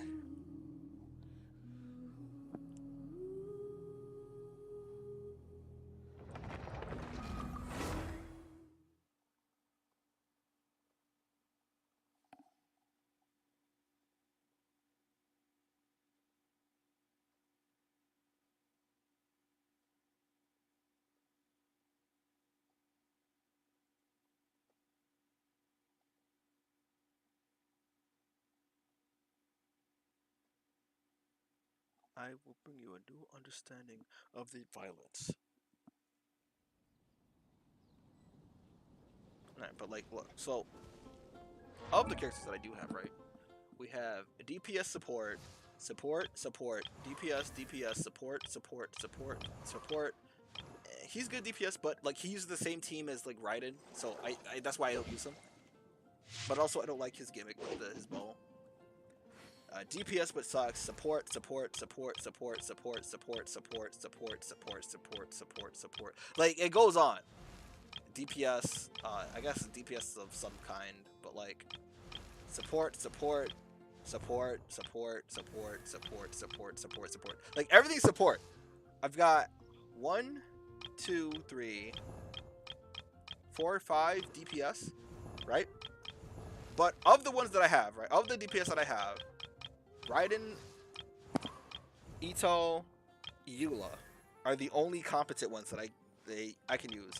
I will bring you a new understanding of the violence. Alright, but like, look, so, of the characters that I do have, right, we have DPS support, DPS, support. He's good DPS, but like he uses the same team as like Raiden, so I that's why I don't use him. But also I don't like his gimmick with his bow. DPS but sucks. Support. Like it goes on. DPS, I guess DPS of some kind, but like support. Like everything's support. I've got 1, 2, 3, 4, 5 DPS, right? But of the ones that I have, right, of the DPS that I have, Raiden, Ito, Eula are the only competent ones that I can use.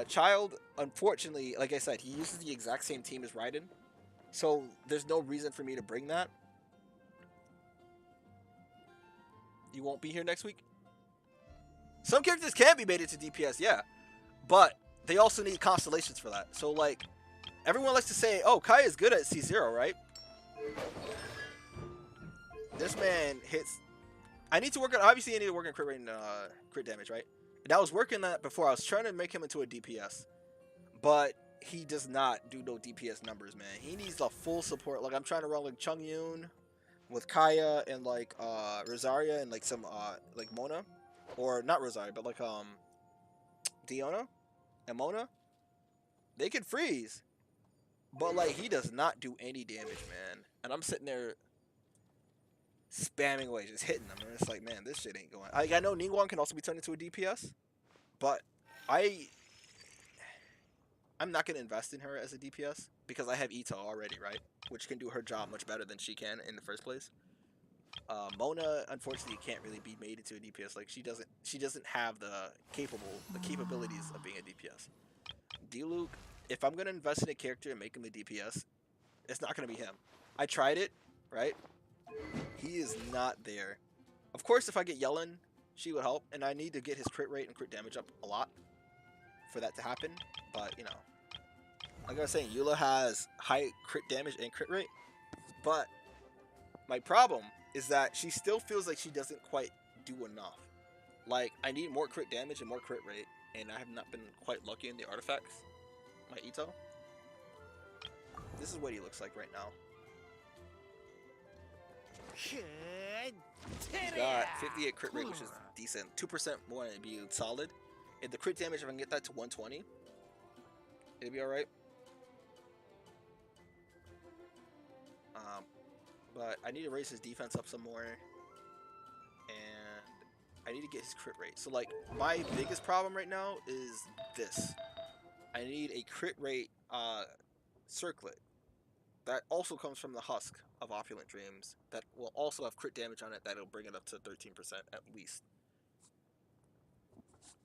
Child, unfortunately, like I said, he uses the exact same team as Raiden, so there's no reason for me to bring that. You won't be here next week? Some characters can be made into DPS, yeah, but they also need constellations for that. So like, everyone likes to say, oh, Kai is good at C0, right? This man hits... I need to work on... Obviously, I need to work on crit rate and crit damage, right? And I was working that before. I was trying to make him into a DPS. But he does not do no DPS numbers, man. He needs a full support. Like, I'm trying to run, like, Chung Yun with Kaya and, like, Rosaria and, like, some, like, Mona. Or, not Rosaria, but, like, Diona and Mona. They can freeze. But, like, he does not do any damage, man. And I'm sitting there spamming away, just hitting them. And it's like, man, this shit ain't going. I know Ningguang can also be turned into a DPS. But I'm not going to invest in her as a DPS. Because I have Ito already, right? Which can do her job much better than she can in the first place. Mona, unfortunately, can't really be made into a DPS. Like, she doesn't have the capabilities of being a DPS. Diluc, if I'm going to invest in a character and make him a DPS, it's not going to be him. I tried it, right? He is not there. Of course, if I get Yellen, she would help. And I need to get his crit rate and crit damage up a lot for that to happen. But, you know, like I was saying, Eula has high crit damage and crit rate. But my problem is that she still feels like she doesn't quite do enough. Like, I need more crit damage and more crit rate. And I have not been quite lucky in the artifacts. My Ito. This is what he looks like right now. He's got 58 crit rate, which is decent. 2% more and it'd be solid. And the crit damage, if I can get that to 120, it'd be alright. But I need to raise his defense up some more. And I need to get his crit rate. So, like, my biggest problem right now is this. I need a crit rate circlet. That also comes from the husk of Opulent Dreams. That will also have crit damage on it. That'll bring it up to 13% at least.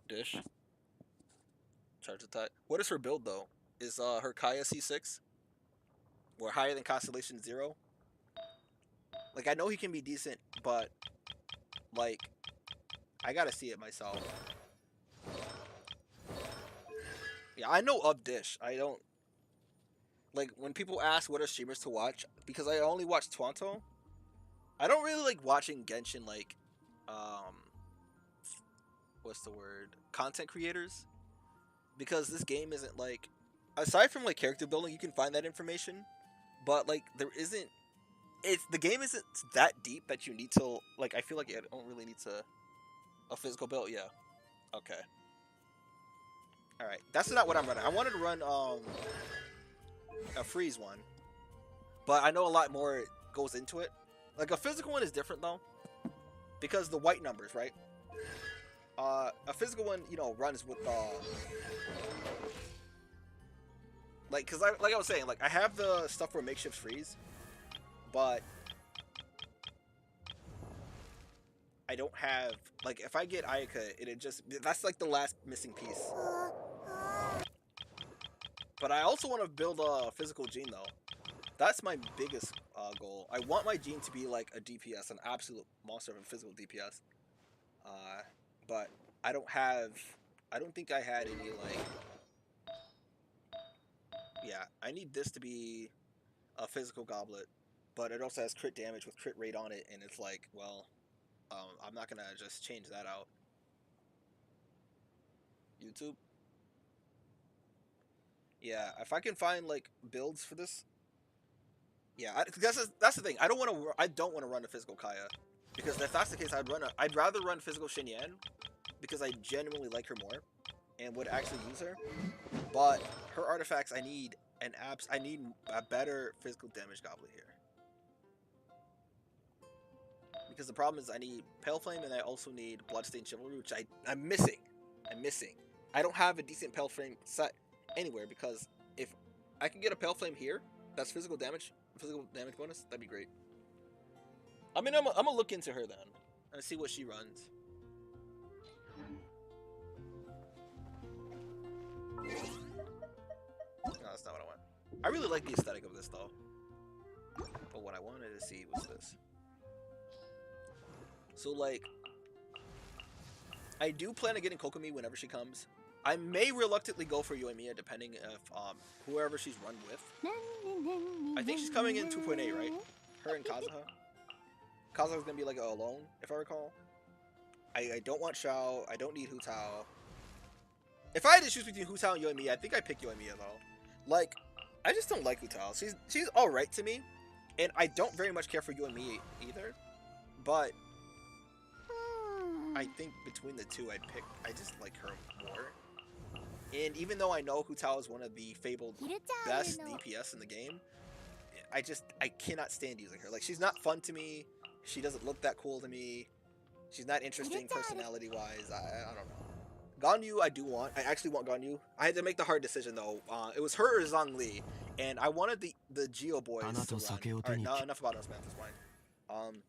Dish. Charge attack. What is her build though? Is her Kaya C6? Or higher than Constellation 0? Like, I know he can be decent, but like, I gotta see it myself. Yeah, I know of Dish. I don't... Like, when people ask what are streamers to watch, because I only watch Twanto, I don't really like watching Genshin, like, what's the word? Content creators. Because this game isn't, like... Aside from, like, character building, you can find that information. But, like, there isn't... The game isn't that deep that you need to... Like, I feel like I don't really need to... A physical build? Yeah. Okay. Alright. That's not what I'm running. I wanted to run, a freeze one, but I know a lot more goes into it. Like, a physical one is different though, because the white numbers, right? A physical one, you know, runs with like, cause like I was saying, like, I have the stuff for makeshift freeze, but I don't have, like, if I get Ayaka, that's like the last missing piece. But I also want to build a physical gene though. That's my biggest goal. I want my Jean to be like a DPS, an absolute monster of a physical DPS. But I don't think I had any like. Yeah, I need this to be a physical goblet, but it also has crit damage with crit rate on it, and it's like, well, I'm not gonna just change that out. YouTube. Yeah, if I can find like builds for this. Yeah, that's the thing. I don't want to run a physical Kaya, because if that's the case, I'd rather run physical Xinyan, because I genuinely like her more, and would actually use her. But her artifacts, I need a better physical damage goblet here. Because the problem is I need Pale Flame, and I also need Bloodstained Chivalry, which I'm missing. I don't have a decent Pale Flame set anywhere, because if I can get a Pale Flame here, that's physical damage bonus, that'd be great. I mean, I'm gonna look into her then and see what she runs. No, that's not what I want. I really like the aesthetic of this though. But what I wanted to see was this. So like, I do plan on getting Kokomi whenever she comes. I may reluctantly go for Yoimiya depending if whoever she's run with. I think she's coming in 2.8, right? Her and Kazuha. Kazuha's gonna be like alone, if I recall. I don't want Xiao. I don't need Hu Tao. If I had to choose between Hu Tao and Yoimiya, I think I'd pick Yoimiya though. Like, I just don't like Hu Tao. She's alright to me, and I don't very much care for Yoimiya either. But I think between the two, I just like her more. And even though I know Hu Tao is one of the fabled best DPS in the game, I cannot stand using her. Like, she's not fun to me. She doesn't look that cool to me. She's not interesting personality-wise. I don't know. Ganyu I do want. I actually want Ganyu. I had to make the hard decision though. It was her or Zhongli, and I wanted the Geo boys to run. Alright, now enough about us, man. That's fine.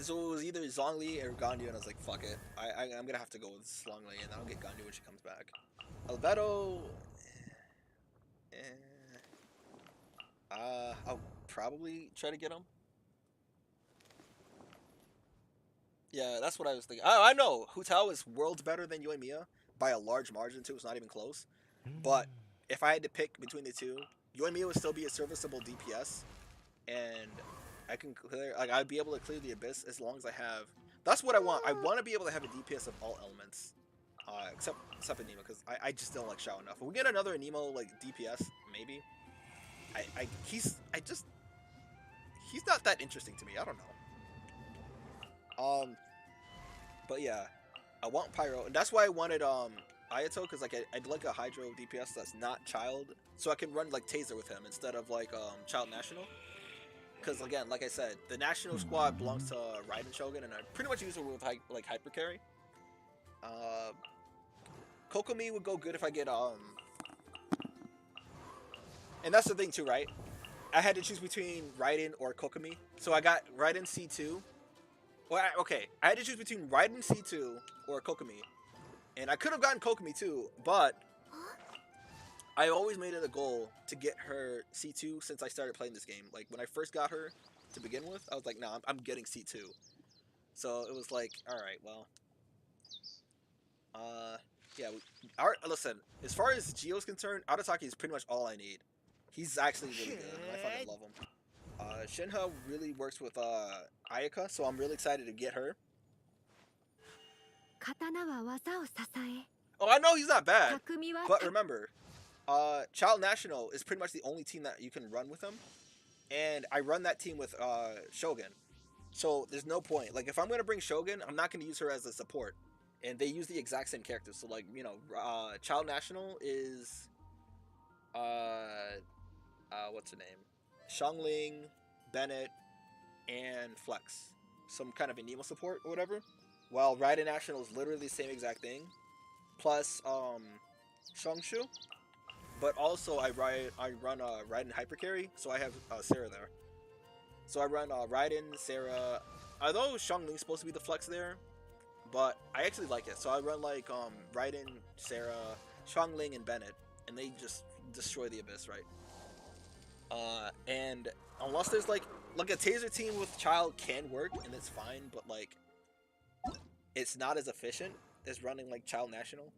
So it was either Zhongli or Ganyu, and I was like, fuck it. I'm gonna have to go with Zhongli, and I'll get Ganyu when she comes back. Albedo, I'll probably try to get him. Yeah, that's what I was thinking. I know Hu Tao is worlds better than Yoimiya by a large margin too. It's not even close. But if I had to pick between the two, Yoimiya would still be a serviceable DPS, and I can clear. Like, I'd be able to clear the Abyss as long as I have. That's what I want. I want to be able to have a DPS of all elements, except Anemo, because I just don't like Xiao enough. If we get another Anemo like DPS, maybe. He's not that interesting to me. I don't know. But yeah, I want Pyro, and that's why I wanted Ayato, because like I'd like a Hydro DPS that's not Child, so I can run like Taser with him instead of like Child National. Because again, like I said, the National Squad belongs to Raiden Shogun, and I pretty much use it with like Hyper Carry. Kokomi would go good if I get and that's the thing too, right? I had to choose between Raiden or Kokomi, so I got Raiden C2. Well, okay, I had to choose between Raiden C2 or Kokomi, and I could have gotten Kokomi too, but I always made it a goal to get her C2 since I started playing this game. Like, when I first got her to begin with, I was like, nah, I'm getting C2. So it was like, alright, well. Yeah, listen, as far as Gio's concerned, Arataki is pretty much all I need. He's actually really good, and I fucking love him. Shinha really works with Ayaka, so I'm really excited to get her. Oh, I know he's not bad, but remember, Child National is pretty much the only team that you can run with him, and I run that team with Shogun, so there's no point. Like, if I'm gonna bring Shogun, I'm not gonna use her as a support, and they use the exact same characters. So like, you know, Child National is what's her name? Xiangling, Bennett, and Flex. Some kind of Anemo support or whatever. While Raiden National is literally the same exact thing. Plus, Shongshu. But also, I run Raiden Hyper Carry, so I have Sarah there. So I run Raiden, Sarah. Although Xiangling's supposed to be the Flex there, but I actually like it. So I run like Raiden, Sarah, Xiangling, and Bennett, and they just destroy the Abyss, right? And unless there's like a taser team with child can work and it's fine, but like it's not as efficient as running like child national.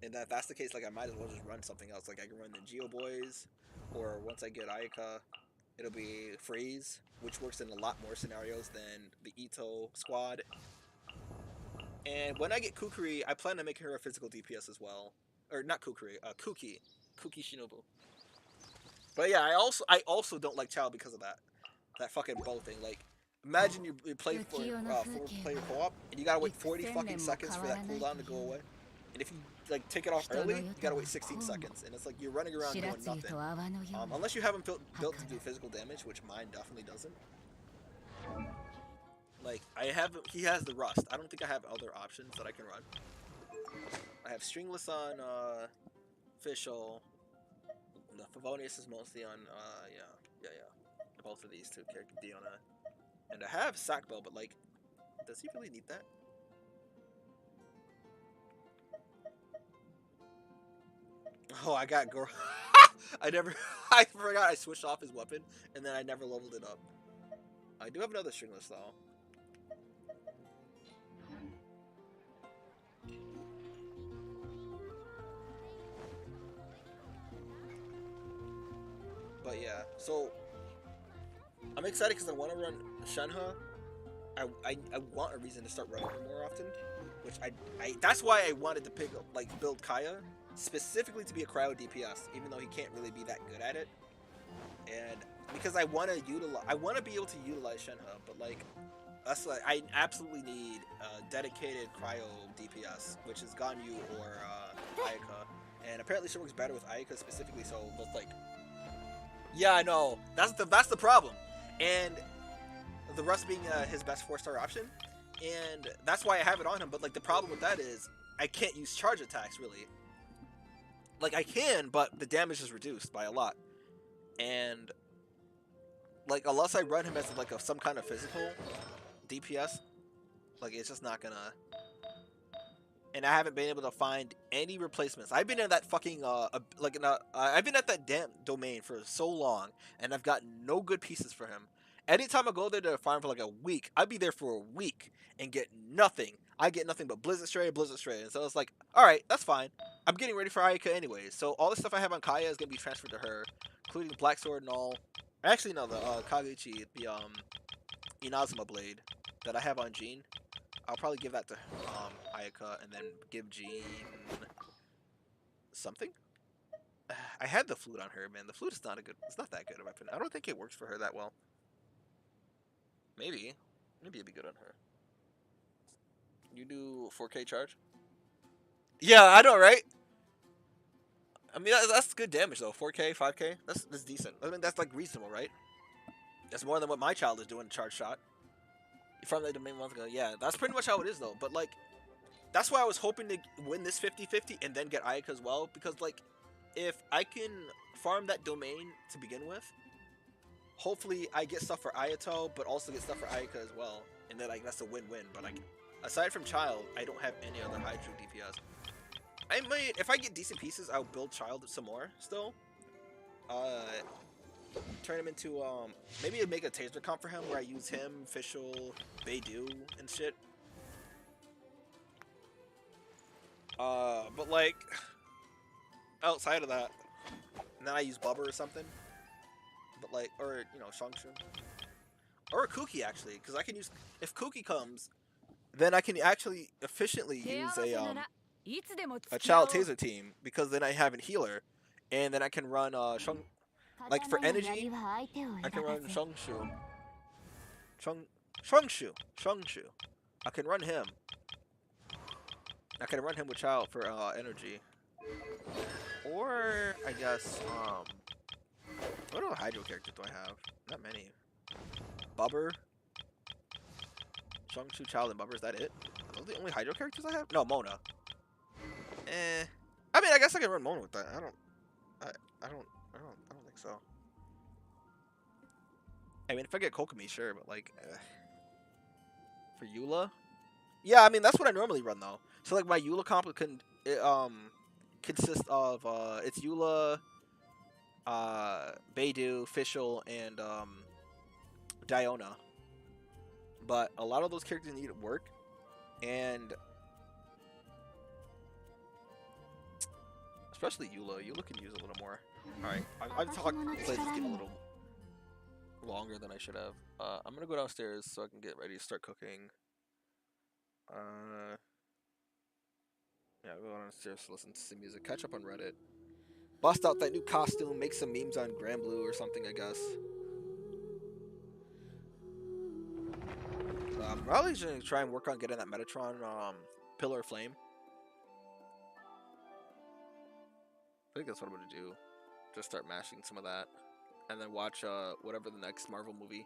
And if that's the case, like I might as well just run something else. Like I can run the Geo Boys, or once I get Ayaka, it'll be Freeze, which works in a lot more scenarios than the Ito squad. And when I get Kukuri, I plan on making her a physical DPS as well. Or not Kukuri, Kuki Shinobu. But yeah, I also don't like Child because of that fucking bow thing. Like, imagine you play for 4-player co-op and you gotta wait 40 fucking seconds for that cooldown to go away. And if you like take it off early, you gotta wait 16 seconds, and it's like you're running around doing nothing. Unless you haven't built to do physical damage, which mine definitely doesn't. Like he has the Rust. I don't think I have other options that I can run. I have Stringless on Fischl. The Favonius is mostly on yeah. Both of these two characters, Diona. And I have Sackbow, but like, does he really need that? Oh, I got Goro. I forgot I switched off his weapon, and then I never leveled it up. I do have another Stringless though. But yeah, so I'm excited because I want to run Shenhe. I want a reason to start running her more often, which that's why I wanted to build Kaya specifically to be a cryo DPS, even though he can't really be that good at it. And because I want to be able to utilize Shenhe, but like I absolutely need a dedicated cryo DPS, which is Ganyu or Ayaka, and apparently she works better with Ayaka specifically. So both like. Yeah, I know. That's the problem. And the Rust being his best 4-star option. And that's why I have it on him. But like the problem with that is I can't use charge attacks really. Like I can, but the damage is reduced by a lot. And like unless I run him as like some kind of physical DPS, like it's just not gonna. And I haven't been able to find any replacements. I've been in that fucking I've been at that damn domain for so long, and I've got no good pieces for him. Anytime I go there to farm for like a week, I'd be there for a week and get nothing. I get nothing but Blizzard Stray. And so it's like, all right, that's fine. I'm getting ready for Ayaka anyways. So all the stuff I have on Kaya is gonna be transferred to her, including the Black Sword and all. Actually, no, the Kaguchi, the Inazuma Blade that I have on Jean. I'll probably give that to Ayaka and then give Jean something. I had the flute on her, man. The flute is not it's not that good a weapon. I don't think it works for her that well. Maybe it'd be good on her. You do 4K charge? Yeah, I know, right? I mean, that's good damage though. 4K, 5K, that's decent. I mean, that's like reasonable, right? That's more than what my child is doing charge shot. From the domain month ago, yeah, that's pretty much how it is though. But like, that's why I was hoping to win this 50-50 and then get Ayaka as well, because like, if I can farm that domain to begin with, hopefully I get stuff for Ayato, but also get stuff for Ayaka as well, and then like that's a win-win. But like, aside from Child, I don't have any other high true DPS. I might, if I get decent pieces, I'll build Child some more still. Turn him into maybe I'd make a taser comp for him where I use him, Fischl, Beidou, and shit. But like outside of that, and then I use Bubba or something. But like, or you know, Shangshu, or Kuki actually, because I can use if Kuki comes, then I can actually efficiently use a Child Taser team because then I have a healer, and then I can run like for energy, I can run Shangshu. I can run him. I can run him with Child for energy. Or I guess what other Hydro characters do I have? Not many. Bubber, Shangshu, Child, and Bubber. Is that it? Are those the only Hydro characters I have? No, Mona. I mean, I guess I can run Mona with that. I don't think so. I mean, if I get Kokomi, sure, but like for Eula, yeah, I mean that's what I normally run though. So like my Eula comp consists of it's Eula, Beidou, Fischl, and Diona. But a lot of those characters need work, and especially Eula. Eula can use a little more. Alright, I've played this game a little longer than I should have. I'm gonna go downstairs so I can get ready to start cooking. Yeah, I'll go downstairs to listen to some music, catch up on Reddit, bust out that new costume, make some memes on Granblue or something, I guess. I'm probably just gonna try and work on getting that Metatron Pillar of Flame. I think that's what I'm gonna do. Just start mashing some of that, and then watch whatever the next Marvel movie.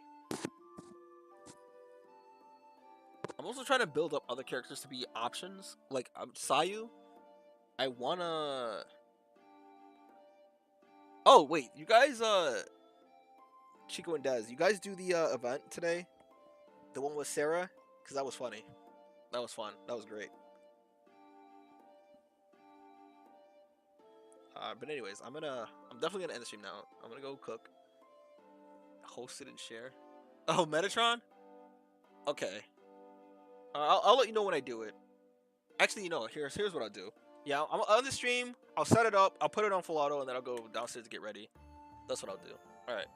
I'm also trying to build up other characters to be options, like Sayu. I wanna. Oh wait, you guys, Chico and Dez, you guys do the event today? The one with Sarah? Because that was funny. That was fun. That was great. But anyways, I'm definitely gonna end the stream now. I'm gonna go cook. Host it and share. Oh, Metatron? Okay. I'll let you know when I do it. Actually, you know, here's what I'll do. Yeah, I'm on the stream. I'll set it up. I'll put it on full auto, and then I'll go downstairs to get ready. That's what I'll do. All right.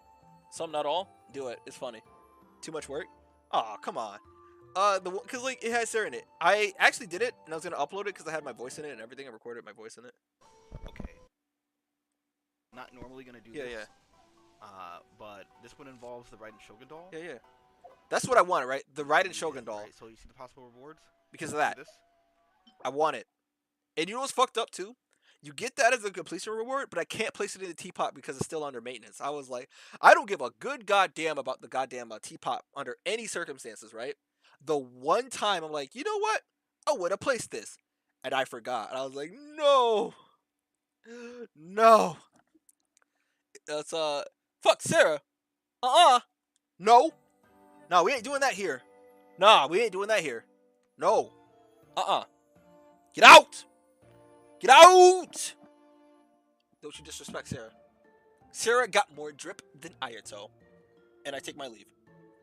Some, not all. Do it. It's funny. Too much work? Aw, come on. Cause like it has Sarah in it. I actually did it, and I was gonna upload it because I had my voice in it and everything. I recorded my voice in it. Okay. Not normally gonna do Yeah, this. yeah. But this one involves the Raiden Shogun doll. Yeah, yeah. That's what I wanted, right? The Raiden Shogun doll. Right, so you see the possible rewards? Because of that. This? I want it. And you know what's fucked up too? You get that as a completion reward, but I can't place it in the teapot because it's still under maintenance. I was like, I don't give a good goddamn about the goddamn teapot under any circumstances, right? The one time I'm like, you know what? I would have placed this. And I forgot. And I was like, no. No. That's, fuck, Sarah. No. No, we ain't doing that here. Nah, we ain't doing that here. No. Get out! Get out! Don't you disrespect Sarah. Sarah got more drip than Ayato. And I take my leave.